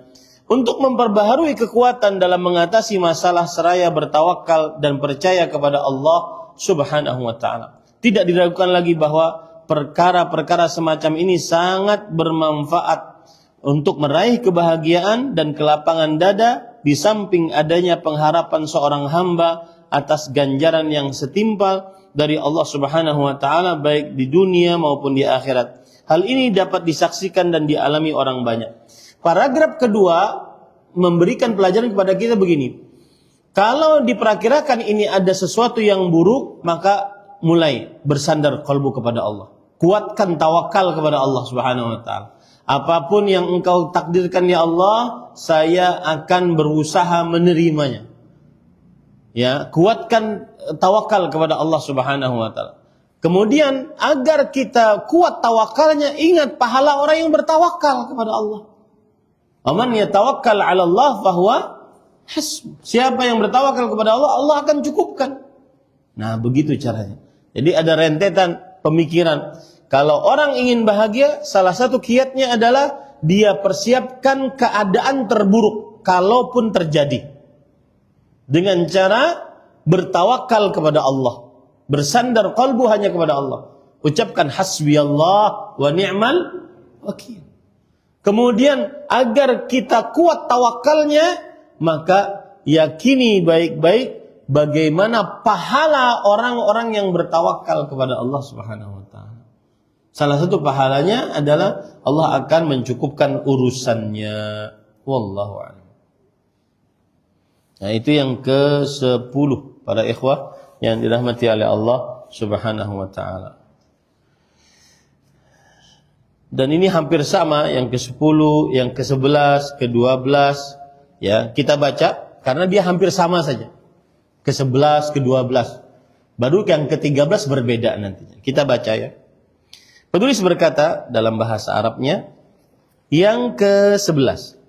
Untuk memperbaharui kekuatan dalam mengatasi masalah seraya bertawakal dan percaya kepada Allah Subhanahu wa taala. Tidak diragukan lagi bahwa perkara-perkara semacam ini sangat bermanfaat untuk meraih kebahagiaan dan kelapangan dada di samping adanya pengharapan seorang hamba atas ganjaran yang setimpal dari Allah Subhanahu wa taala baik di dunia maupun di akhirat. Hal ini dapat disaksikan dan dialami orang banyak. Paragraf kedua memberikan pelajaran kepada kita begini. Kalau diperkirakan ini ada sesuatu yang buruk, maka mulai bersandar qalbu kepada Allah. Kuatkan tawakal kepada Allah Subhanahu wa taala. Apapun yang engkau takdirkan ya Allah, saya akan berusaha menerimanya. Ya, kuatkan tawakal kepada Allah Subhanahu wa taala. Kemudian agar kita kuat tawakalnya, ingat pahala orang yang bertawakal kepada Allah. Aman yatawakkal 'ala Allah fahuwa hasbuh. Siapa yang bertawakal kepada Allah, Allah akan cukupkan. Nah, begitu caranya. Jadi ada rentetan pemikiran. Kalau orang ingin bahagia, salah satu kiatnya adalah dia persiapkan keadaan terburuk kalaupun terjadi. Dengan cara bertawakal kepada Allah. Bersandar qalbu hanya kepada Allah. Ucapkan hasbiyallah wa ni'mal wakil. Kemudian agar kita kuat tawakalnya, maka yakini baik-baik bagaimana pahala orang-orang yang bertawakal kepada Allah Subhanahu wa taala. Salah satu pahalanya adalah Allah akan mencukupkan urusannya. Wallahu a'lam. Nah, itu yang ke-10 para ikhwah yang dirahmati oleh Allah Subhanahu wa taala. Dan ini hampir sama, yang ke-10, yang ke-11, ke-12, ya, kita baca karena dia hampir sama saja. Ke-11, ke-12. Baru yang ke-13 berbeda nantinya. Kita baca ya. Penulis berkata dalam bahasa Arabnya yang ke-11.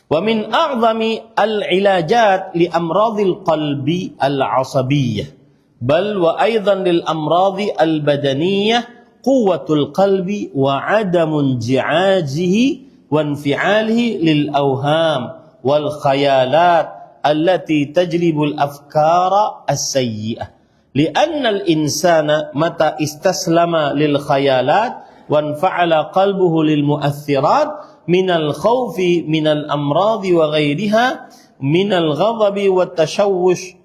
Wa min a'zami al-ilajat li amradil qalbi al-'asabiyyah bal wa aidan lil amradi al-badaniyah quwwatul qalbi wa 'adamun ji'ajihi wa infi'alihi lil awham wal khayalat allati tajlibul afkara as-sayyi'ah li'anna al-insana mata istaslama lil khayalat wa anfa'ala qalbuhu lil mu'athirat minal khawfi minal amradi wa ghairiha minal ghadabi wat tashawwush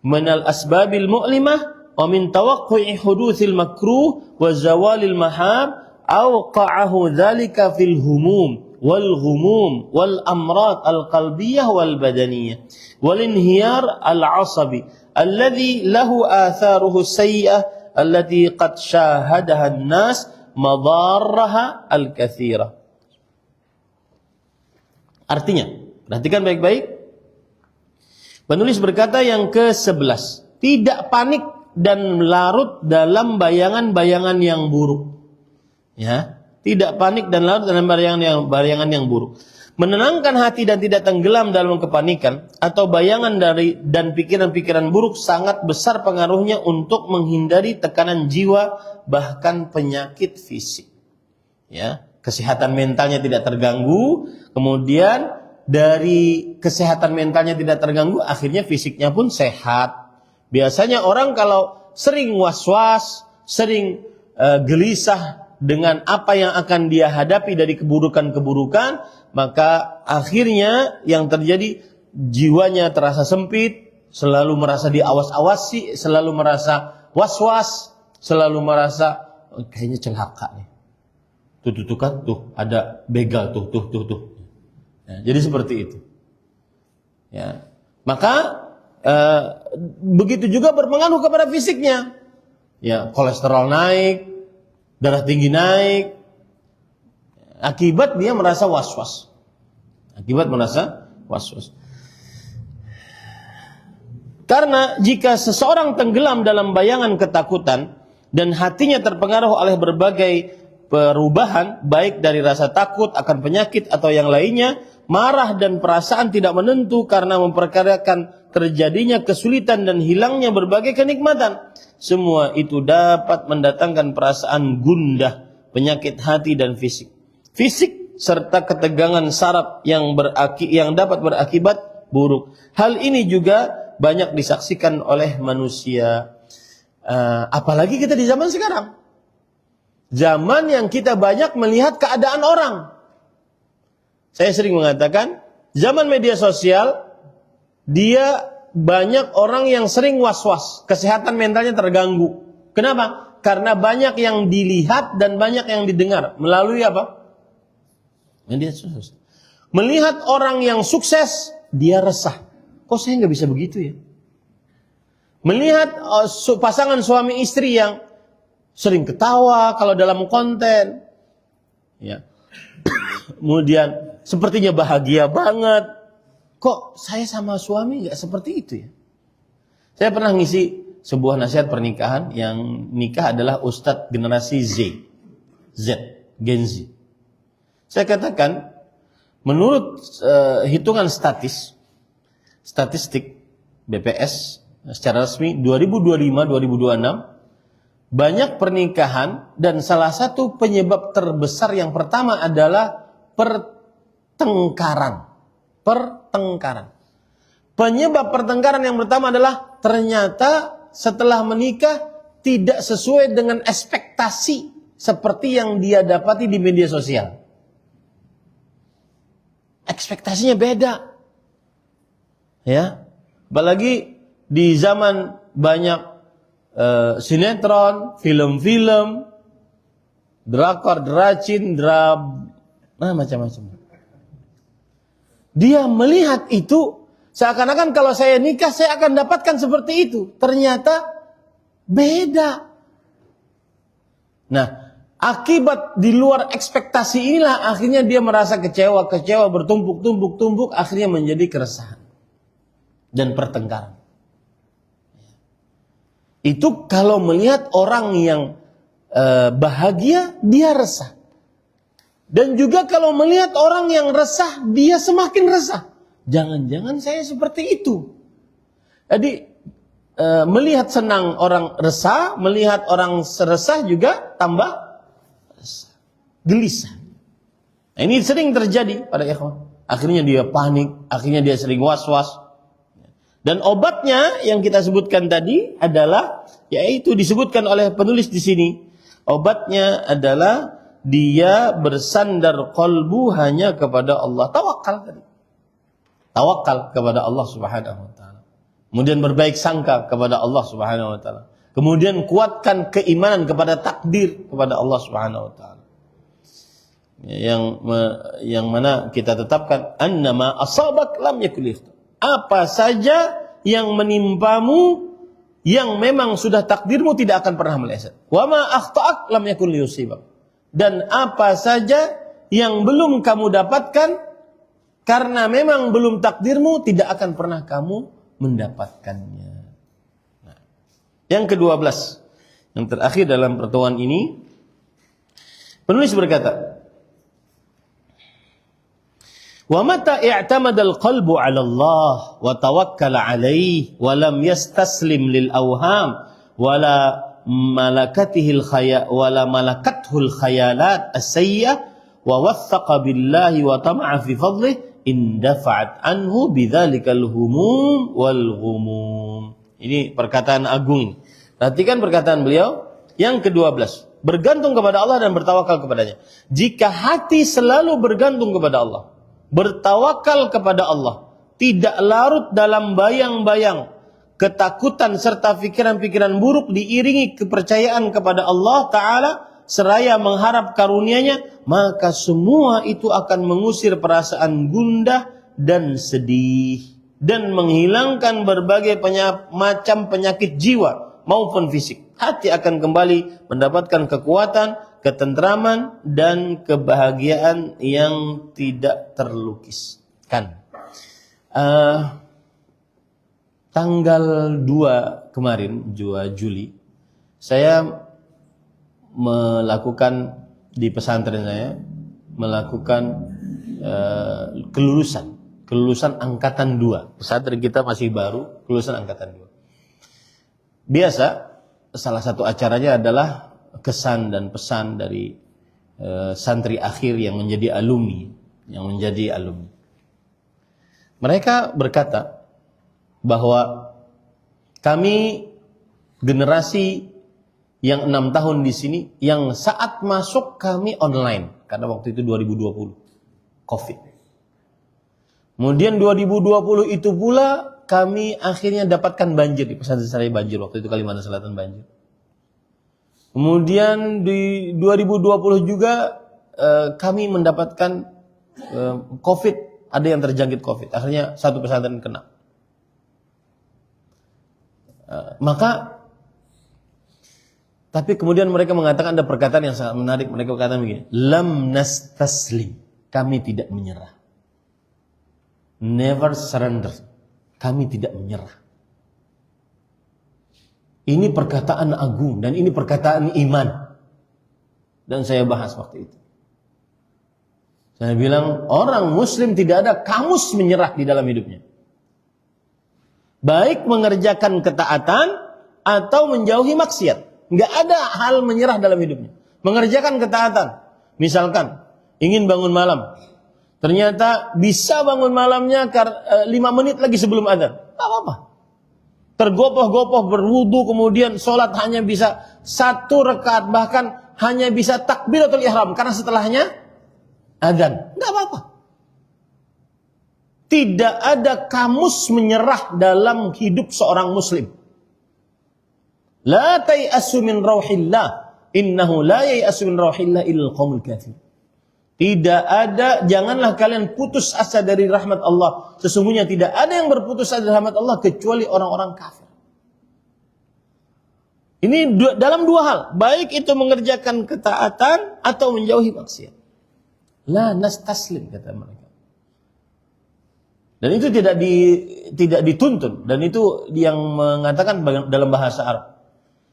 minal asbabil mu'limah wa min tawaqqu'i hudutsil makruh wa zawalil mahab awqa'ahu dhalika fil humum wal ghumum wal amrad al qalbiyah wal badaniyah wal inhiyar al 'asabi alladhi lahu atharuhu sayyi'ah allati qad shahadaha an-nas madarraha al katsira. Artinya, perhatikan baik-baik. Penulis berkata yang ke-11, tidak panik dan larut dalam bayangan-bayangan yang buruk. Ya, tidak panik dan larut dalam bayangan yang buruk. Menenangkan hati dan tidak tenggelam dalam kepanikan atau bayangan dan pikiran-pikiran buruk sangat besar pengaruhnya untuk menghindari tekanan jiwa bahkan penyakit fisik. Ya, kesehatan mentalnya tidak terganggu, kemudian dari kesehatan mentalnya tidak terganggu, akhirnya fisiknya pun sehat. Biasanya orang kalau sering was-was, sering gelisah dengan apa yang akan dia hadapi dari keburukan-keburukan, maka akhirnya yang terjadi jiwanya terasa sempit, selalu merasa diawas-awasi, selalu merasa was-was, selalu merasa kayaknya celaka nih. Tuh kan, tuh ada begal tuh. Ya, jadi seperti itu. Ya, maka begitu juga berpengaruh kepada fisiknya. Ya, kolesterol naik, darah tinggi naik. Akibat dia merasa was-was. Karena jika seseorang tenggelam dalam bayangan ketakutan dan hatinya terpengaruh oleh berbagai perubahan, baik dari rasa takut akan penyakit atau yang lainnya, marah dan perasaan tidak menentu karena memperkarakan terjadinya kesulitan dan hilangnya berbagai kenikmatan. Semua itu dapat mendatangkan perasaan gundah, penyakit hati dan fisik. Fisik serta ketegangan saraf yang dapat berakibat buruk. Hal ini juga banyak disaksikan oleh manusia. Apalagi kita di zaman sekarang. Zaman yang kita banyak melihat keadaan orang. Saya sering mengatakan, zaman media sosial, dia banyak orang yang sering was-was, kesehatan mentalnya terganggu. Kenapa? Karena banyak yang dilihat dan banyak yang didengar. Melalui apa? Media sosial. Melihat orang yang sukses, dia resah. Kok saya nggak bisa begitu ya? Melihat pasangan suami istri yang sering ketawa kalau dalam konten, ya. Kemudian sepertinya bahagia banget. Kok saya sama suami nggak seperti itu ya? Saya pernah ngisi sebuah nasihat pernikahan yang nikah adalah ustadz generasi Gen Z. Saya katakan, menurut hitungan statistik BPS secara resmi 2025-2026. Banyak pernikahan dan salah satu penyebab terbesar yang pertama adalah pertengkaran. Penyebab pertengkaran yang pertama adalah ternyata setelah menikah tidak sesuai dengan ekspektasi seperti yang dia dapati di media sosial. Ekspektasinya beda. Ya. Apalagi di zaman banyak sinetron, film-film, drakor, dracin, macam-macam. Dia melihat itu seakan-akan kalau saya nikah saya akan dapatkan seperti itu. Ternyata beda. Nah, Akibat di luar ekspektasi inilah akhirnya dia merasa kecewa, bertumpuk, akhirnya menjadi keresahan dan pertengkaran. Itu kalau melihat orang yang bahagia, dia resah. Dan juga kalau melihat orang yang resah, dia semakin resah. Jangan-jangan saya seperti itu. Jadi melihat senang orang resah, melihat orang resah juga tambah gelisah. Nah, ini sering terjadi pada ikhwan. Akhirnya dia panik, akhirnya dia sering was-was. Dan obatnya yang kita sebutkan tadi adalah, yaitu disebutkan oleh penulis di sini. Obatnya adalah dia bersandar qalbu hanya kepada Allah. Tawakal tadi. Tawakal kepada Allah Subhanahu wa taala. Kemudian berbaik sangka kepada Allah Subhanahu wa taala. Kemudian kuatkan keimanan kepada takdir kepada Allah Subhanahu wa taala. Yang mana kita tetapkan annama asabak lam yakul yakhta. Apa saja yang menimpamu yang memang sudah takdirmu tidak akan pernah meleset. Wa ma akhta'ak lam yakul yusibak. Dan apa saja yang belum kamu dapatkan karena memang belum takdirmu tidak akan pernah kamu mendapatkannya. Nah, yang ke-12, yang terakhir dalam pertemuan ini, penulis berkata, wa mata i'tamada al-qalbu 'ala Allah wa tawakkala 'alaihi wa lam yastaslim lil awham wala malakathu al-khayalat as-sayyi'ah wa wathaqa billahi wa tama'a fi fadlihi indafa'at anhu bidzalikal humum wal ghumum. Ini perkataan agung ini. Perhatikan perkataan beliau yang ke-12. Bergantung kepada Allah dan bertawakal kepadanya. Jika hati selalu bergantung kepada Allah, bertawakal kepada Allah, tidak larut dalam bayang-bayang, ketakutan serta pikiran-pikiran buruk, diiringi kepercayaan kepada Allah Ta'ala, seraya mengharap karunia-Nya, maka semua itu akan mengusir perasaan gundah dan sedih, dan menghilangkan berbagai macam penyakit jiwa maupun fisik. Hati akan kembali mendapatkan kekuatan, ketentraman, dan kebahagiaan yang tidak terlukiskan. Tanggal 2 kemarin, 2 Juli, saya melakukan di pesantren saya, melakukan kelulusan angkatan 2. Pesantren kita masih baru, kelulusan angkatan 2. Biasa, salah satu acaranya adalah kesan dan pesan dari santri akhir yang menjadi alumni, Mereka berkata bahwa kami generasi yang 6 tahun di sini, yang saat masuk kami online karena waktu itu 2020 Covid. Kemudian 2020 itu pula kami akhirnya dapatkan banjir di pesantren saya, banjir waktu itu Kalimantan Selatan banjir. Kemudian di 2020 juga kami mendapatkan Covid, ada yang terjangkit Covid. Akhirnya satu pesantren kena. Tapi kemudian mereka mengatakan ada perkataan yang sangat menarik. Mereka berkata begini, lam nastaslim, kami tidak menyerah. Never surrender, kami tidak menyerah. Ini perkataan agung dan ini perkataan iman. Dan saya bahas waktu itu. Saya bilang orang muslim tidak ada kamus menyerah di dalam hidupnya. Baik mengerjakan ketaatan atau menjauhi maksiat. Enggak ada hal menyerah dalam hidupnya. Mengerjakan ketaatan. Misalkan ingin bangun malam. Ternyata bisa bangun malamnya 5 menit lagi sebelum adzan. Tak apa-apa. Tergopoh-gopoh berwudu, kemudian sholat hanya bisa 1 rakaat, bahkan hanya bisa takbiratul ihram karena setelahnya adzan. Enggak apa-apa. Tidak ada kamus menyerah dalam hidup seorang muslim. La tai'asu min rauhillah, innahu la yai'asu min rauhillah illal qaumul kafir. Tidak ada, janganlah kalian putus asa dari rahmat Allah. Sesungguhnya tidak ada yang berputus asa dari rahmat Allah kecuali orang-orang kafir. Ini dalam dua hal, baik itu mengerjakan ketaatan atau menjauhi maksiat. La nastaslim, kata mereka. Dan itu tidak dituntun, dan itu yang mengatakan dalam bahasa Arab.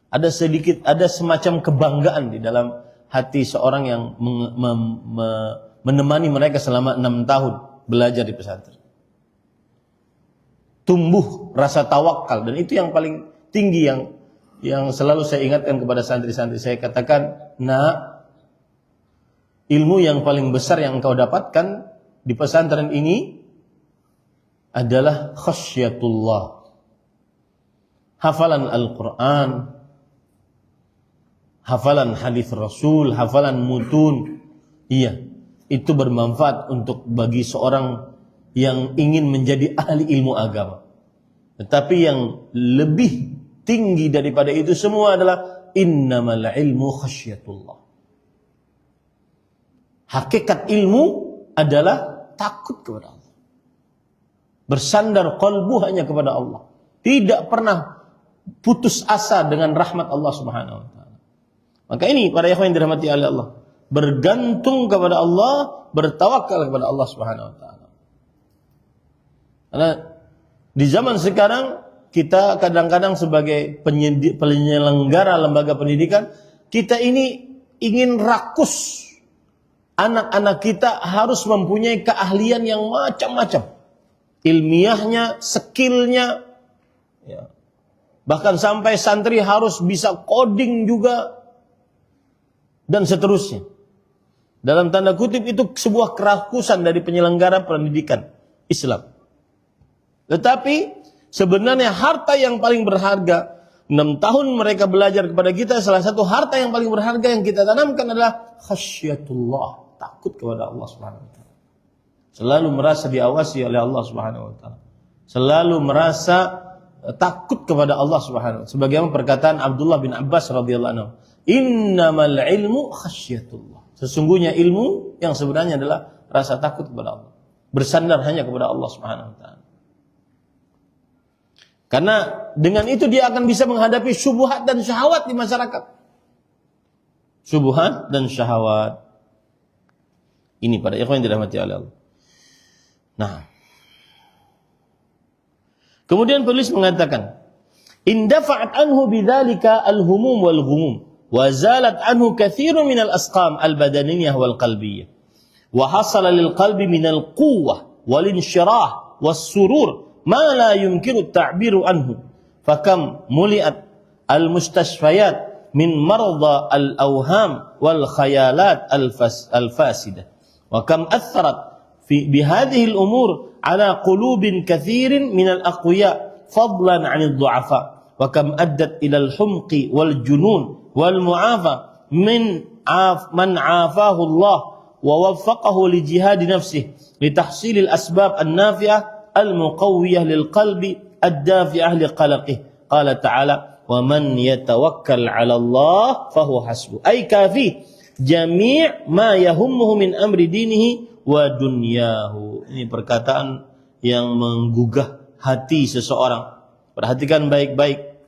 Ada semacam kebanggaan di dalam hati seorang yang menemani mereka selama 6 tahun belajar di pesantren. Tumbuh rasa tawakal, dan itu yang paling tinggi yang selalu saya ingatkan kepada santri-santri. Saya katakan, nah, ilmu yang paling besar yang engkau dapatkan di pesantren ini adalah khasyatullah. Hafalan Al-Quran, hafalan hadis Rasul, hafalan mutun. Iya, itu bermanfaat untuk bagi seorang yang ingin menjadi ahli ilmu agama. Tetapi yang lebih tinggi daripada itu semua adalah innamal ilmu khasyatullah. Hakikat ilmu adalah takut kepada Allah. Bersandar qalbu hanya kepada Allah. Tidak pernah putus asa dengan rahmat Allah Subhanahu wa taala. Maka ini para ikhwan yang dirahmati oleh Allah, bergantung kepada Allah, bertawakal kepada Allah Subhanahu wa taala. Karena di zaman sekarang kita kadang-kadang sebagai penyelenggara lembaga pendidikan, kita ini ingin rakus. Anak-anak kita harus mempunyai keahlian yang macam-macam. Ilmiahnya, skillnya, ya. Bahkan sampai santri harus bisa coding juga, dan seterusnya. Dalam tanda kutip itu sebuah kerakusan dari penyelenggara pendidikan Islam. Tetapi sebenarnya harta yang paling berharga, 6 tahun mereka belajar kepada kita, salah satu harta yang paling berharga yang kita tanamkan adalah khasyatullah, takut kepada Allah Subhanahu wa taala. Selalu merasa diawasi oleh Allah Subhanahu wa taala. Selalu merasa takut kepada Allah Subhanahu wa taala. Sebagaimana perkataan Abdullah bin Abbas radhiyallahu anhu, "Innamal ilmu khasyatullah." Sesungguhnya ilmu yang sebenarnya adalah rasa takut kepada Allah. Bersandar hanya kepada Allah Subhanahu wa taala. Karena dengan itu dia akan bisa menghadapi syubhat dan syahwat di masyarakat. Syubhat dan syahwat. Ini pada ikhwan yang dirahmati oleh Allah. Nah, kemudian penulis mengatakan, indafa'at anhu bidzalika al-humum wal ghumum wa zalat anhu katsirun minal asqam al-badaniyah wal qalbiyah wa hasala lil qalbi minal quwwah wal insyirah was surur ma la yumkinu at-ta'biru anhu fakam muliat al-mustashfayat min marda al-awham wal khayalat al-fasidah wa kam atharat بهذه الأمور على قلوب كثير من الأقوياء فضلا عن الضعفاء وكم أدت إلى الحمق والجنون والمعافى من عافاه الله ووفقه لجهاد نفسه لتحصيل الأسباب النافعة المقوية للقلب الدافعة لقلقه قال تعالى ومن يتوكل على الله فهو حسبه أي كافيه جميع ما يهمه من أمر دينه wa dunyahu. Ini perkataan yang menggugah hati seseorang. Perhatikan baik-baik.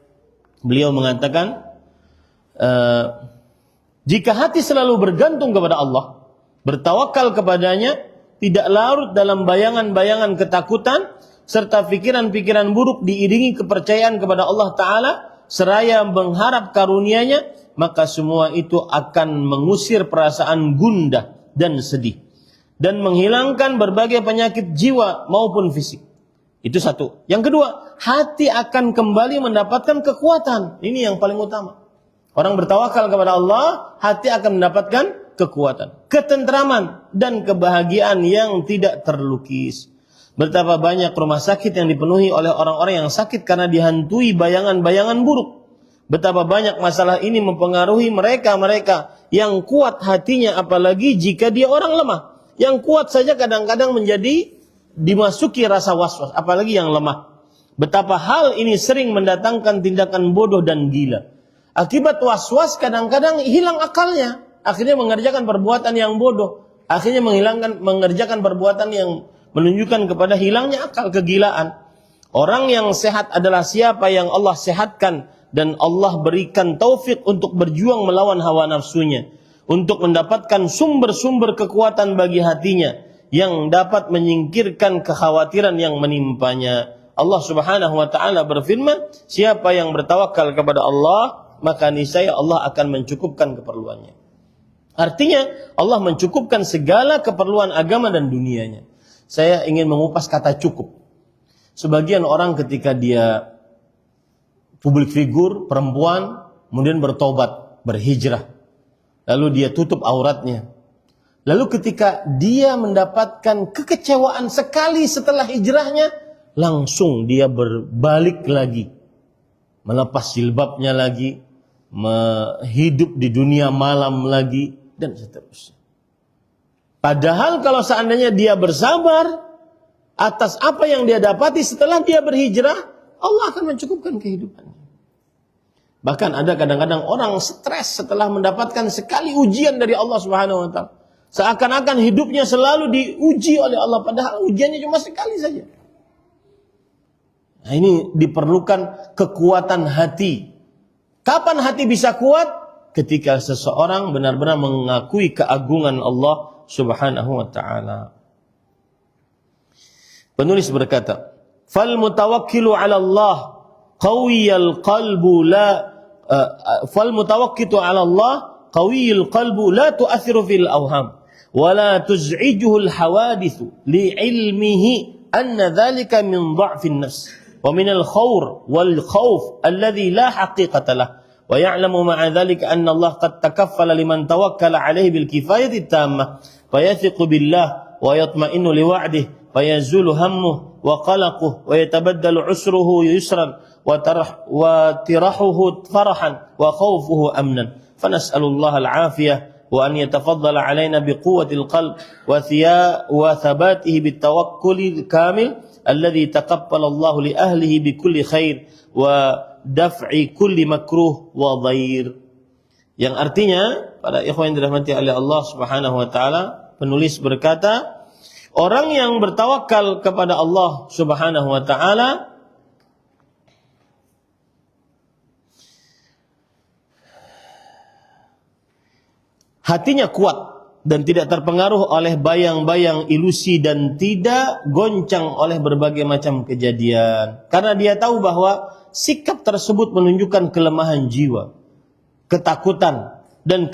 Beliau mengatakan, jika hati selalu bergantung kepada Allah, bertawakal kepadanya, tidak larut dalam bayangan-bayangan ketakutan, serta pikiran-pikiran buruk diiringi kepercayaan kepada Allah Ta'ala, seraya mengharap karunia-Nya, maka semua itu akan mengusir perasaan gundah dan sedih. Dan menghilangkan berbagai penyakit jiwa maupun fisik. Itu satu. Yang kedua, hati akan kembali mendapatkan kekuatan. Ini yang paling utama. Orang bertawakal kepada Allah, hati akan mendapatkan kekuatan, ketentraman, dan kebahagiaan yang tidak terlukis. Betapa banyak rumah sakit yang dipenuhi oleh orang-orang yang sakit karena dihantui bayangan-bayangan buruk. Betapa banyak masalah ini mempengaruhi mereka-mereka yang kuat hatinya, apalagi jika dia orang lemah. Yang kuat saja kadang-kadang menjadi dimasuki rasa was-was, apalagi yang lemah. Betapa hal ini sering mendatangkan tindakan bodoh dan gila. Akibat was-was kadang-kadang hilang akalnya, akhirnya mengerjakan perbuatan yang bodoh, akhirnya mengerjakan perbuatan yang menunjukkan kepada hilangnya akal, kegilaan. Orang yang sehat adalah siapa yang Allah sehatkan dan Allah berikan taufik untuk berjuang melawan hawa nafsunya, untuk mendapatkan sumber-sumber kekuatan bagi hatinya yang dapat menyingkirkan kekhawatiran yang menimpanya. Allah Subhanahu wa taala berfirman, siapa yang bertawakal kepada Allah, maka niscaya Allah akan mencukupkan keperluannya. Artinya Allah mencukupkan segala keperluan agama dan dunianya. Saya ingin mengupas kata cukup. Sebagian orang ketika dia public figure, perempuan, kemudian bertobat, berhijrah, lalu dia tutup auratnya. Lalu ketika dia mendapatkan kekecewaan sekali setelah hijrahnya, langsung dia berbalik lagi, melepas jilbabnya lagi, hidup di dunia malam lagi, dan seterusnya. Padahal kalau seandainya dia bersabar atas apa yang dia dapati setelah dia berhijrah, Allah akan mencukupkan kehidupannya. Bahkan ada kadang-kadang orang stres setelah mendapatkan sekali ujian dari Allah Subhanahu wa taala. Seakan-akan hidupnya selalu diuji oleh Allah, padahal ujiannya cuma sekali saja. Nah, ini diperlukan kekuatan hati. Kapan hati bisa kuat? Ketika seseorang benar-benar mengakui keagungan Allah Subhanahu wa taala. Penulis berkata, "Fal mutawakkilu 'ala Allah qawiyul qalbu fal mutawakkitu 'ala Allah qawiyul qalbu la tu'athiru fil awham wa la tuz'ijuhu al hawadithu li'ilmihi anna dhalika min dha'fin nafs wa min al khawr wal khawf alladhi la haqiqata lah wa ya'lamu ma'a dhalika anna Allah qad takaffala liman tawakkala 'alayhi bil kifayati tammah fa yathiqu billah wa yatma'innu li wa'dihi فيزول همه وقلقه ويتبدل عسره يسرا وترحه فرحا وخوفه أمنا فنسأل الله العافية وأن يتفضل علينا بقوة القلب وثباته بالتوكل الكامل الذي تقبل الله لأهله بكل خير ودفع كل مكروه وضير. Yang artinya, para ikhwan yang dirahmati oleh Allah Subhanahu wa taala, penulis berkata, orang yang bertawakal kepada Allah Subhanahu wa taala hatinya kuat dan tidak terpengaruh oleh bayang-bayang ilusi dan tidak goncang oleh berbagai macam kejadian. Karena dia tahu bahwa sikap tersebut menunjukkan kelemahan jiwa, ketakutan dan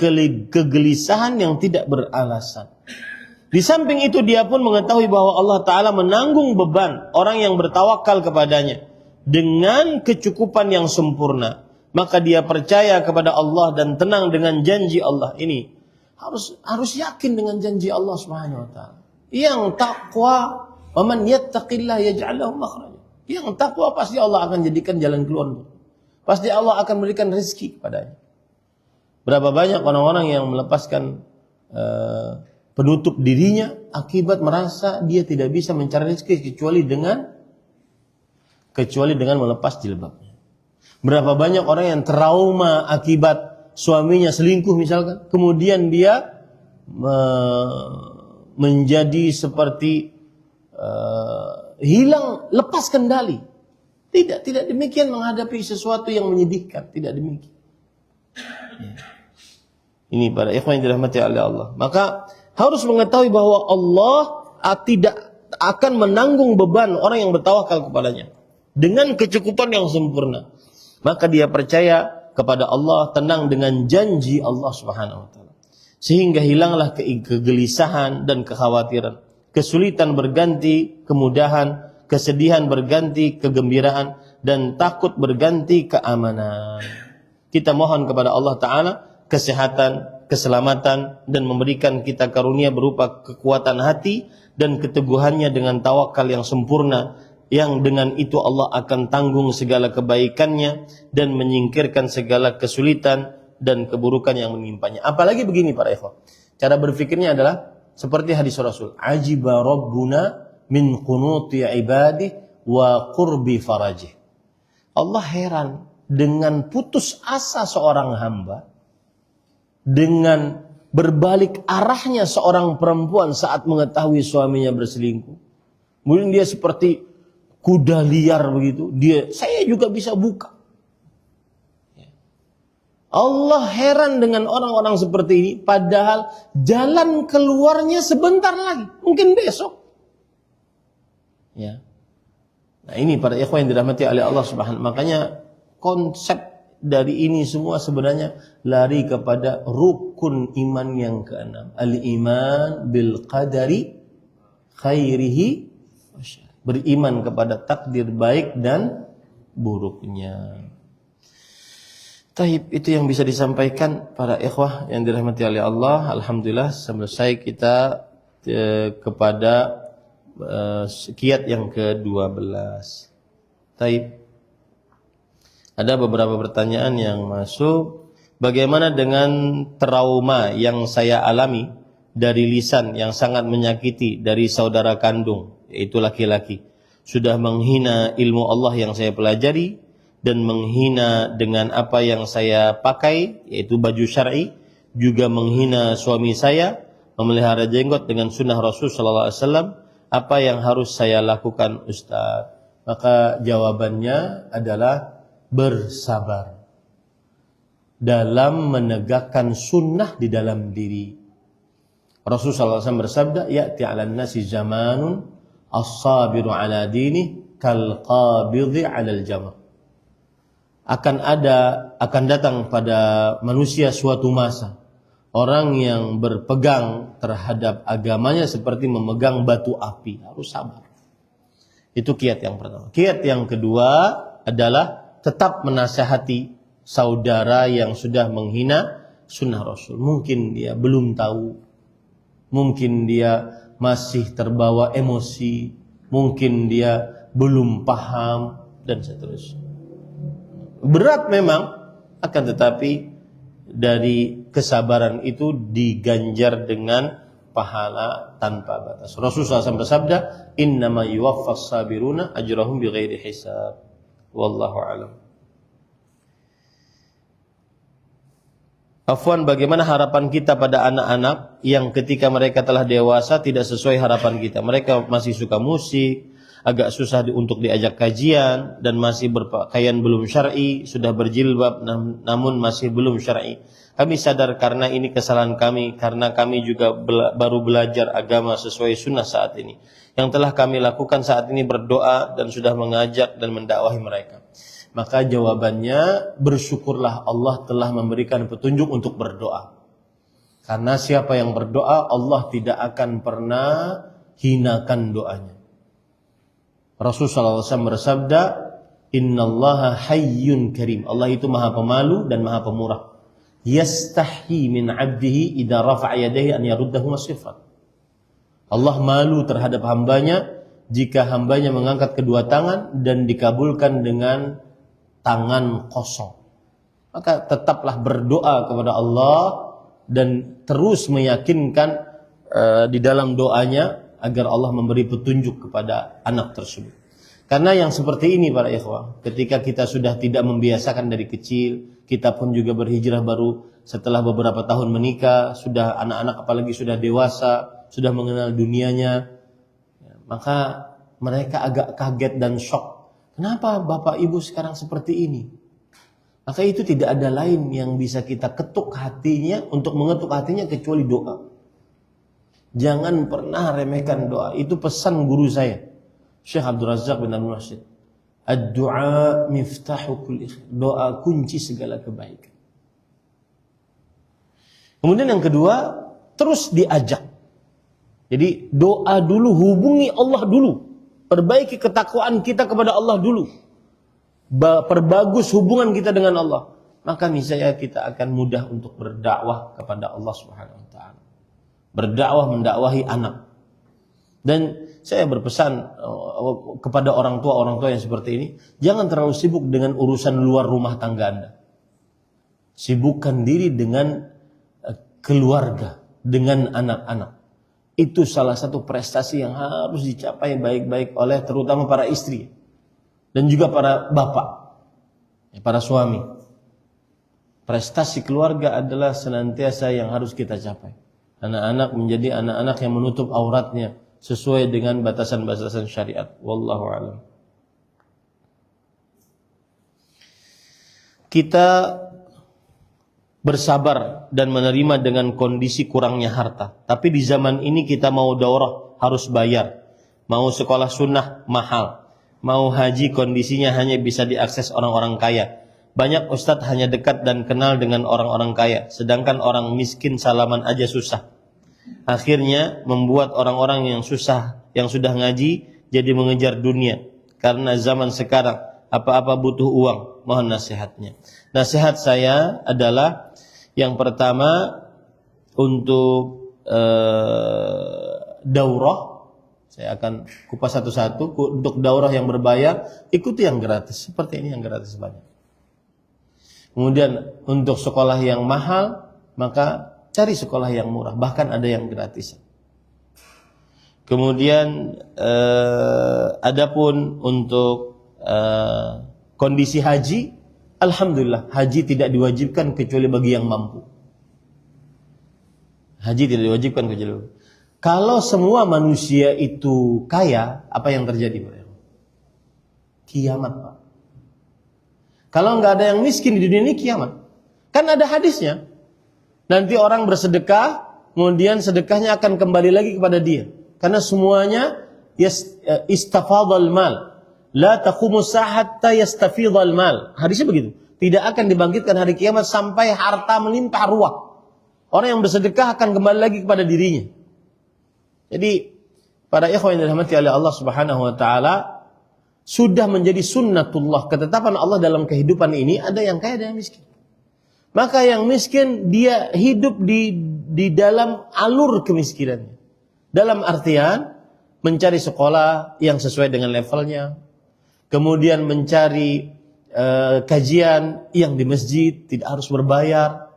kegelisahan yang tidak beralasan. Di samping itu dia pun mengetahui bahwa Allah Ta'ala menanggung beban orang yang bertawakal kepadanya dengan kecukupan yang sempurna. Maka dia percaya kepada Allah dan tenang dengan janji Allah. Ini harus yakin dengan janji Allah Subhanahu wa taala. Yang takwa, wa man yattaqillah yaj'al lahu makhraja. Yang takwa pasti Allah akan jadikan jalan keluar. Pasti Allah akan memberikan rezeki kepadanya. Berapa banyak orang-orang yang melepaskan penutup dirinya akibat merasa dia tidak bisa mencari rezeki kecuali dengan melepas jilbabnya. Berapa banyak orang yang trauma akibat suaminya selingkuh misalkan, kemudian dia menjadi seperti hilang, lepas kendali. Tidak demikian menghadapi sesuatu yang menyedihkan, tidak demikian. Ini para ikhwan yang dirahmati oleh Allah. Maka harus mengetahui bahwa Allah tidak akan menanggung beban orang yang bertawakal kepadanya dengan kecukupan yang sempurna. Maka dia percaya kepada Allah, tenang dengan janji Allah Subhanahu wa taala. Sehingga hilanglah kegelisahan dan kekhawatiran. Kesulitan berganti kemudahan, kesedihan berganti kegembiraan, dan takut berganti keamanan. Kita mohon kepada Allah Ta'ala kesehatan, keselamatan, dan memberikan kita karunia berupa kekuatan hati dan keteguhannya dengan tawakal yang sempurna, yang dengan itu Allah akan tanggung segala kebaikannya dan menyingkirkan segala kesulitan dan keburukan yang menimpanya. Apalagi begini para ikhwan, cara berfikirnya adalah seperti hadis Rasul, ajiba rabbuna min qunuti ibadih wa qurbi farajih. Allah heran dengan putus asa seorang hamba, dengan berbalik arahnya seorang perempuan saat mengetahui suaminya berselingkuh. Kemudian dia seperti kuda liar begitu. Saya juga bisa buka. Allah heran dengan orang-orang seperti ini, padahal jalan keluarnya sebentar lagi, mungkin besok. Ya. Nah, ini para ikhwan yang dirahmati oleh Allah Subhanahu. Makanya konsep dari ini semua sebenarnya lari kepada rukun iman yang keenam, al-iman bil qadari khairihi, beriman kepada takdir baik dan buruknya. Taib, itu yang bisa disampaikan para ikhwah yang dirahmati oleh Allah. Alhamdulillah selesai kita kepada kiat yang ke-12. Taib. Ada beberapa pertanyaan yang masuk. Bagaimana dengan trauma yang saya alami dari lisan yang sangat menyakiti dari saudara kandung, yaitu laki-laki. Sudah menghina ilmu Allah yang saya pelajari dan menghina dengan apa yang saya pakai, yaitu baju syar'i, juga menghina suami saya, memelihara jenggot dengan sunnah Rasul sallallahu alaihi wasallam. Apa yang harus saya lakukan, Ustaz? Maka jawabannya adalah bersabar dalam menegakkan sunnah di dalam diri. Rasulullah SAW bersabda, ya'ti 'alan nasi zamanun as-sabiru 'ala dinih kal qabidhi 'alal jamr. Akan datang pada manusia suatu masa orang yang berpegang terhadap agamanya seperti memegang batu api. Harus sabar. Itu kiat yang pertama. Kiat yang kedua adalah tetap menasihati saudara yang sudah menghina sunnah Rasul. Mungkin dia belum tahu, mungkin dia masih terbawa emosi, mungkin dia belum paham, dan seterusnya. Berat memang, akan tetapi dari kesabaran itu diganjar dengan pahala tanpa batas. Rasulullah SAW bersabda, innama yuwaffas sabiruna ajrahum bighairi hisab. Wallahu a'lam. Afwan, bagaimana harapan kita pada anak-anak yang ketika mereka telah dewasa tidak sesuai harapan kita? Mereka masih suka musik, agak susah untuk diajak kajian, dan masih berpakaian belum syar'i, sudah berjilbab namun masih belum syar'i. Kami sadar karena ini kesalahan kami, karena kami juga baru belajar agama sesuai sunnah saat ini. Yang telah kami lakukan saat ini berdoa dan sudah mengajak dan mendakwahi mereka. Maka jawabannya, bersyukurlah Allah telah memberikan petunjuk untuk berdoa. Karena siapa yang berdoa, Allah tidak akan pernah hinakan doanya. Rasulullah SAW bersabda, innallaha hayyun karim. Allah itu maha pemalu dan maha pemurah. Yastahi min abdihi idza rafa'a yadayhi an yaruddahu masifat. Allah malu terhadap hambanya jika hambanya mengangkat kedua tangan dan dikabulkan dengan tangan kosong. Maka tetaplah berdoa kepada Allah dan terus meyakinkan di dalam doanya agar Allah memberi petunjuk kepada anak tersebut. Karena yang seperti ini para ikhwah, ketika kita sudah tidak membiasakan dari kecil, kita pun juga berhijrah baru setelah beberapa tahun menikah, sudah anak-anak apalagi sudah dewasa, sudah mengenal dunianya, maka mereka agak kaget dan shock. Kenapa bapak ibu sekarang seperti ini? Maka itu tidak ada lain yang bisa kita ketuk hatinya, untuk mengetuk hatinya kecuali doa. Jangan pernah remehkan doa. Itu pesan guru saya, Syekh Abdul Razak bin Al-Muhsin. Ad-du'a miftahu kulli khair. Doa kunci segala kebaikan. Kemudian yang kedua, terus diajak. Jadi doa dulu, hubungi Allah dulu. Perbaiki ketakwaan kita kepada Allah dulu. Perbagus hubungan kita dengan Allah. Maka niscaya kita akan mudah untuk berdakwah kepada Allah Subhanahu wa taala. Berdakwah, mendakwahi anak. Dan saya berpesan kepada orang tua yang seperti ini, jangan terlalu sibuk dengan urusan luar rumah tangga Anda. Sibukkan diri dengan keluarga, dengan anak-anak. Itu salah satu prestasi yang harus dicapai baik-baik oleh terutama para istri dan juga para bapak, para suami. Prestasi keluarga adalah senantiasa yang harus kita capai. Anak-anak menjadi anak-anak yang menutup auratnya sesuai dengan batasan-batasan syariat. Wallahu a'lam. Kita bersabar dan menerima dengan kondisi kurangnya harta. Tapi di zaman ini kita mau daurah harus bayar. Mau sekolah sunnah mahal. Mau haji kondisinya hanya bisa diakses orang-orang kaya. Banyak ustadz hanya dekat dan kenal dengan orang-orang kaya. Sedangkan orang miskin salaman aja susah. Akhirnya membuat orang-orang yang susah, yang sudah ngaji, jadi mengejar dunia. Karena zaman sekarang apa-apa butuh uang. Mohon nasihatnya. Nasihat saya adalah yang pertama untuk daurah. Saya akan kupas satu-satu. Untuk daurah yang berbayar, ikuti yang gratis. Seperti ini yang gratis banyak. Kemudian untuk sekolah yang mahal, maka cari sekolah yang murah. Bahkan ada yang gratis. Kemudian adapun untuk kondisi haji, alhamdulillah haji tidak diwajibkan kecuali bagi yang mampu. Haji tidak diwajibkan kecuali. Kalau semua manusia itu kaya, apa yang terjadi, Pak? Kiamat, Pak. Kalau nggak ada yang miskin di dunia ini, kiamat. Kan ada hadisnya. Nanti orang bersedekah, kemudian sedekahnya akan kembali lagi kepada dia. Karena semuanya istafadhal mal. La taqumu hatta yastafidhal mal. Hadisnya begitu. Tidak akan dibangkitkan hari kiamat sampai harta melimpah ruah. Orang yang bersedekah akan kembali lagi kepada dirinya. Jadi para ikhwan yang dirahmati oleh Allah Subhanahu wa taala, sudah menjadi sunnatullah, ketetapan Allah dalam kehidupan ini, ada yang kaya, ada yang miskin. Maka yang miskin dia hidup di dalam alur kemiskinannya. Dalam artian mencari sekolah yang sesuai dengan levelnya, kemudian mencari kajian yang di masjid tidak harus berbayar.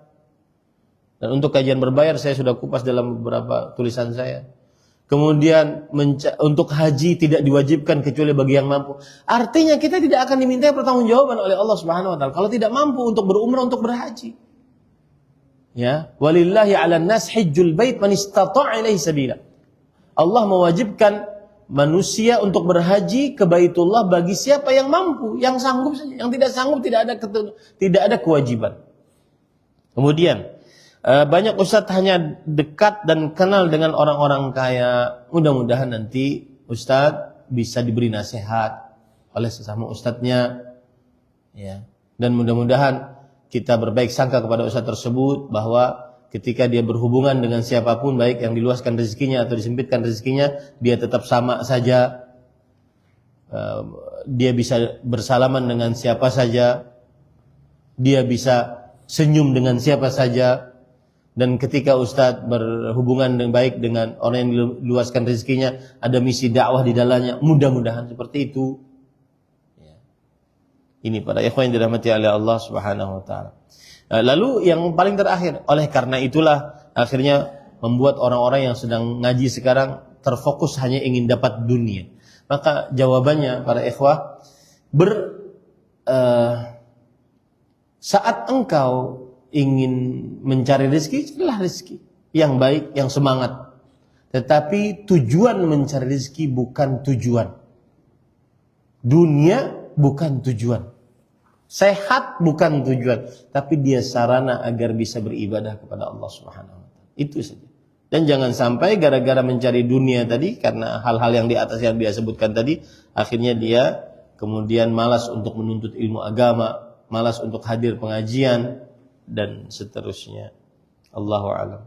Dan untuk kajian berbayar saya sudah kupas dalam beberapa tulisan saya. Kemudian untuk haji tidak diwajibkan kecuali bagi yang mampu. Artinya kita tidak akan diminta pertanggungjawaban oleh Allah Subhanahu wa taala kalau tidak mampu untuk berumrah, untuk berhaji. Ya, walillahi 'alan nas hajjul bait man istata'a ilaihi sabila. Allah mewajibkan manusia untuk berhaji ke Baitullah bagi siapa yang mampu, yang sanggup saja. Yang tidak sanggup tidak ada kewajiban. Kemudian banyak ustadz hanya dekat dan kenal dengan orang-orang kaya. Mudah-mudahan nanti ustadz bisa diberi nasihat oleh sesama ustadznya, ya. Dan mudah-mudahan kita berbaik sangka kepada ustadz tersebut bahwa ketika dia berhubungan dengan siapapun, baik yang diluaskan rezekinya atau disempitkan rezekinya, dia tetap sama saja. Dia bisa bersalaman dengan siapa saja, dia bisa senyum dengan siapa saja. Dan ketika ustadz berhubungan dengan baik dengan orang yang diluaskan rezekinya, ada misi dakwah di dalamnya, mudah-mudahan seperti itu. Ya. Ini para ikhwan yang dirahmati oleh Allah Subhanahu wa taala. Lalu yang paling terakhir, oleh karena itulah akhirnya membuat orang-orang yang sedang ngaji sekarang terfokus hanya ingin dapat dunia. Maka jawabannya para ikhwah, saat engkau ingin mencari rezeki, carilah rezeki yang baik, yang semangat. Tetapi tujuan mencari rezeki bukan tujuan. Dunia bukan tujuan. Sehat bukan tujuan, tapi dia sarana agar bisa beribadah kepada Allah Subhanahu wa taala. Itu saja. Dan jangan sampai gara-gara mencari dunia tadi, karena hal-hal yang di atas yang dia sebutkan tadi, akhirnya dia kemudian malas untuk menuntut ilmu agama, malas untuk hadir pengajian, dan seterusnya. Allahu a'lam.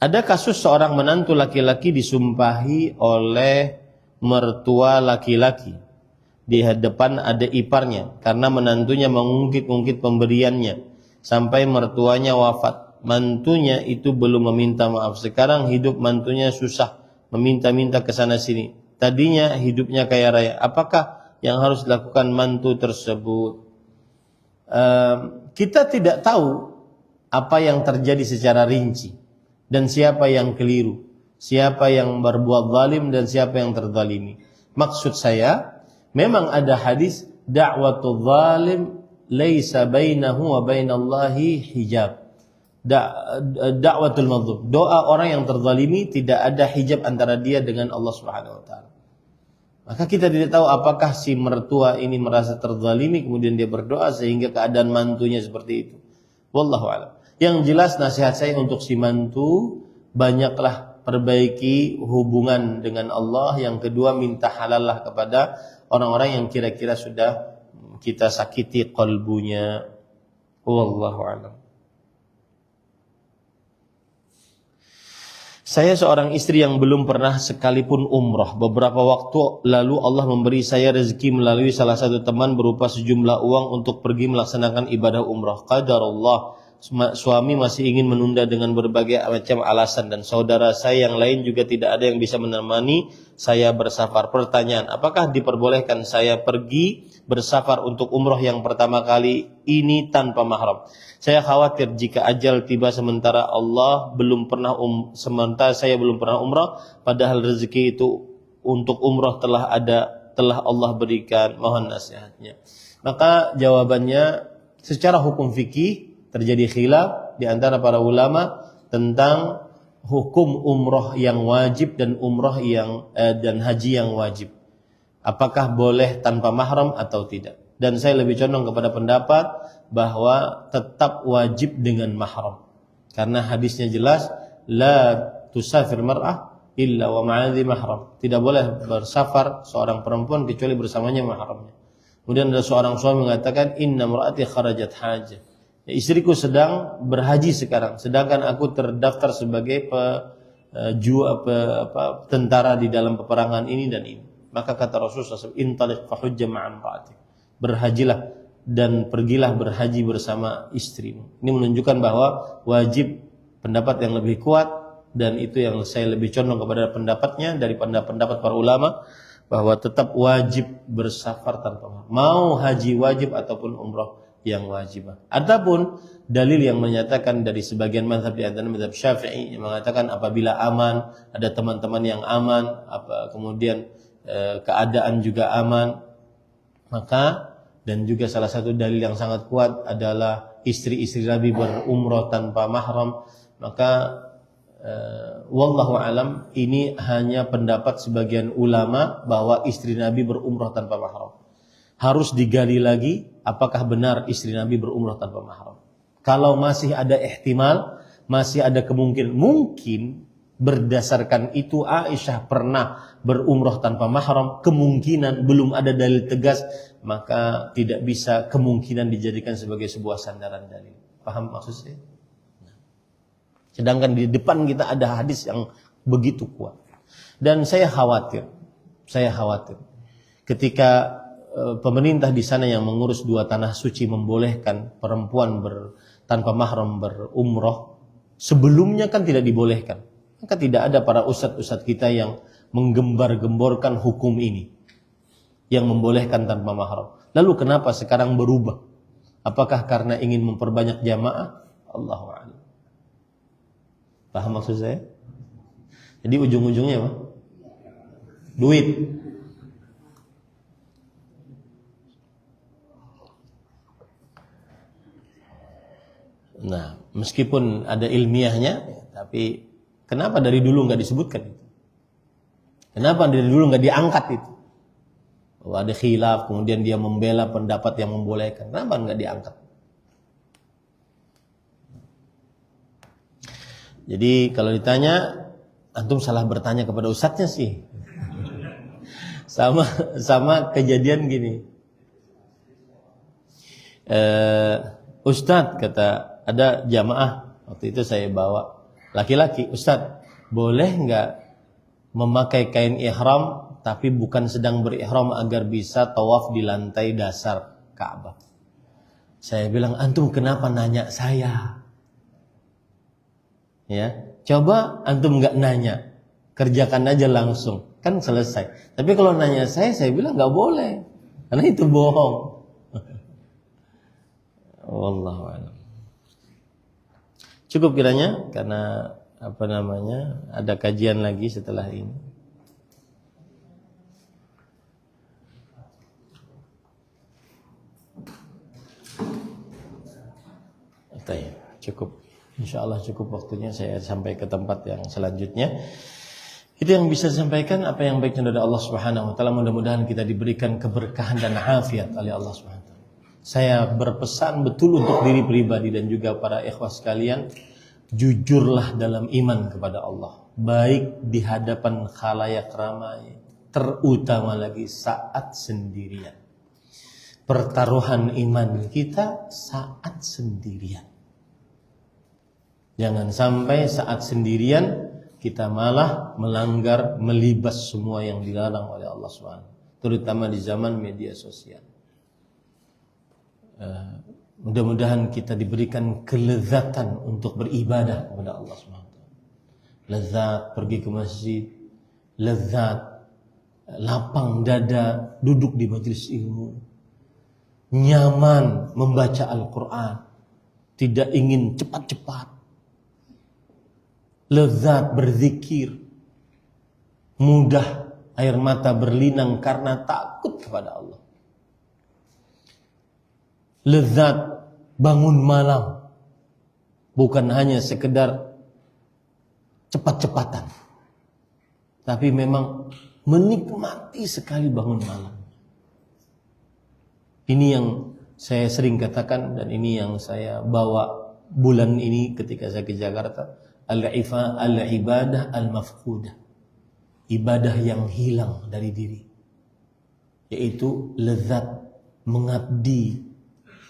Ada kasus seorang menantu laki-laki disumpahi oleh mertua laki-laki. Di hadapan ada iparnya karena menantunya mengungkit-ungkit pemberiannya sampai mertuanya wafat. Mantunya itu belum meminta maaf. Sekarang hidup mantunya susah, meminta-minta ke sana sini. Tadinya hidupnya kaya raya. Apakah yang harus dilakukan mantu tersebut? Kita tidak tahu apa yang terjadi secara rinci dan siapa yang keliru, siapa yang berbuat zalim dan siapa yang terzalimi. Maksud saya, memang ada hadis da'watul zalim laisa bainahu wa bainallahi hijab. Da'watul mazlum, doa orang yang terzalimi tidak ada hijab antara dia dengan Allah Subhanahu wa taala. Maka kita tidak tahu apakah si mertua ini merasa terzalimi kemudian dia berdoa sehingga keadaan mantunya seperti itu. Wallahu a'lam. Yang jelas nasihat saya untuk si mantu, banyaklah perbaiki hubungan dengan Allah. Yang kedua, minta halallah kepada orang-orang yang kira-kira sudah kita sakiti qalbunya. Wallahu a'lam. Saya seorang istri yang belum pernah sekalipun umrah. Beberapa waktu lalu Allah memberi saya rezeki melalui salah satu teman berupa sejumlah uang untuk pergi melaksanakan ibadah umrah. Qadarullah, suami masih ingin menunda dengan berbagai macam alasan dan saudara saya yang lain juga tidak ada yang bisa menemani saya bersafar. Pertanyaan, apakah diperbolehkan saya pergi bersafar untuk umrah yang pertama kali ini tanpa mahram? Saya khawatir jika ajal tiba sementara saya belum pernah umrah, padahal rezeki itu untuk umrah telah Allah berikan. Mohon nasihatnya. Maka jawabannya, secara hukum fikih terjadi khilaf di antara para ulama tentang hukum umrah yang wajib dan dan haji yang wajib. Apakah boleh tanpa mahram atau tidak? Dan saya lebih condong kepada pendapat bahwa tetap wajib dengan mahram. Karena hadisnya jelas, la tusafir mar'ah illa wa ma'adhi mahram. Tidak boleh bersafar seorang perempuan kecuali bersamanya mahramnya. Kemudian ada seorang suami mengatakan, inna mar'ati kharajat hajah. Istriku sedang berhaji sekarang, sedangkan aku terdaftar sebagai tentara di dalam peperangan ini dan ini. Maka kata Rasulullah SAW, intaliq fahujja ma'an ra'atik. Berhajilah dan pergilah berhaji bersama istrimu. Ini menunjukkan bahwa wajib, pendapat yang lebih kuat, dan itu yang saya lebih condong kepada pendapatnya dari pendapat para ulama, bahwa tetap wajib bersafar tanpa mahram. Mau haji wajib ataupun umrah yang wajib. Adapun dalil yang menyatakan dari sebagian mazhab di antara mazhab Syafi'i yang mengatakan apabila aman, ada teman-teman yang aman, kemudian keadaan juga aman, maka, dan juga salah satu dalil yang sangat kuat adalah istri-istri Nabi berumrah tanpa mahram, maka wallahu alam, ini hanya pendapat sebagian ulama bahwa istri Nabi berumrah tanpa mahram. Harus digali lagi apakah benar istri Nabi berumrah tanpa mahram. Kalau masih ada ihtimal, masih ada kemungkinan, mungkin berdasarkan itu Aisyah pernah berumrah tanpa mahram, kemungkinan belum ada dalil tegas, maka tidak bisa kemungkinan dijadikan sebagai sebuah sandaran dalil. Paham maksud saya? Sedangkan di depan kita ada hadis yang begitu kuat. Dan saya khawatir ketika pemerintah di sana yang mengurus dua tanah suci membolehkan perempuan tanpa mahram berumrah, sebelumnya kan tidak dibolehkan. Maka tidak ada para ustadz-ustadz kita yang menggembar-gemborkan hukum ini, yang membolehkan tanpa mahram. Lalu kenapa sekarang berubah? Apakah karena ingin memperbanyak jamaah? Allahu a'lam. Paham maksud saya? Jadi ujung-ujungnya apa? Duit. Nah, meskipun ada ilmiahnya, tapi kenapa dari dulu nggak disebutkan itu? Kenapa dari dulu nggak diangkat itu? Oh, ada khilaf, kemudian dia membela pendapat yang membolehkan. Kenapa nggak diangkat? Jadi kalau ditanya, antum salah bertanya kepada ustadznya sih. Sama kejadian gini. Ustadz, kata ada jamaah, waktu itu saya bawa laki-laki, Ustadz, boleh nggak memakai kain ihram tapi bukan sedang berihram agar bisa tawaf di lantai dasar Ka'bah? Saya bilang, antum kenapa nanya saya? Ya, coba antum nggak nanya, kerjakan aja langsung, kan selesai. Tapi kalau nanya saya bilang nggak boleh, karena itu bohong. Wallahu a'lam. Cukup kiranya karena ada kajian lagi setelah ini. Cukup. Insyaallah cukup waktunya, saya sampai ke tempat yang selanjutnya. Itu yang bisa disampaikan, apa yang baiknya dari Allah Subhanahu wa taala. Mudah-mudahan kita diberikan keberkahan dan afiat oleh Allah Subhanahu wa taala. Saya berpesan betul untuk diri pribadi dan juga para ikhwah sekalian, jujurlah dalam iman kepada Allah, baik di hadapan khalayak ramai, terutama lagi saat sendirian. Pertaruhan iman kita saat sendirian. Jangan sampai saat sendirian kita malah melanggar, melibas semua yang dilarang oleh Allah SWT, terutama di zaman media sosial. Mudah-mudahan kita diberikan kelezatan untuk beribadah kepada Allah SWT. Lezat pergi ke masjid, lezat lapang dada duduk di majelis ilmu, nyaman membaca Al-Quran, tidak ingin cepat-cepat, lezat berzikir, mudah air mata berlinang karena takut kepada Allah. Lezat bangun malam, bukan hanya sekedar cepat-cepatan, tapi memang menikmati sekali bangun malam. Ini yang saya sering katakan dan ini yang saya bawa bulan ini ketika saya ke Jakarta. Al-ibadah al-mafqudah, ibadah yang hilang dari diri, yaitu lezat mengabdi,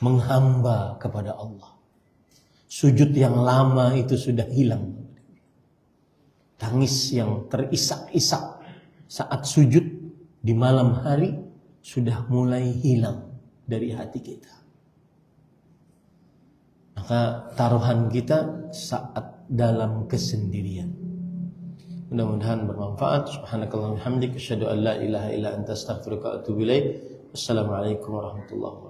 menghamba kepada Allah. Sujud yang lama itu sudah hilang. Tangis yang terisak-isak saat sujud di malam hari sudah mulai hilang dari hati kita. Maka taruhan kita saat dalam kesendirian. Mudah-mudahan bermanfaat. Subhanakallahumma wa bihamdika asyhadu an la ilaha illa anta astaghfiruka wa atubu ilaik. Wassalamualaikum warahmatullahi wabarakatuh.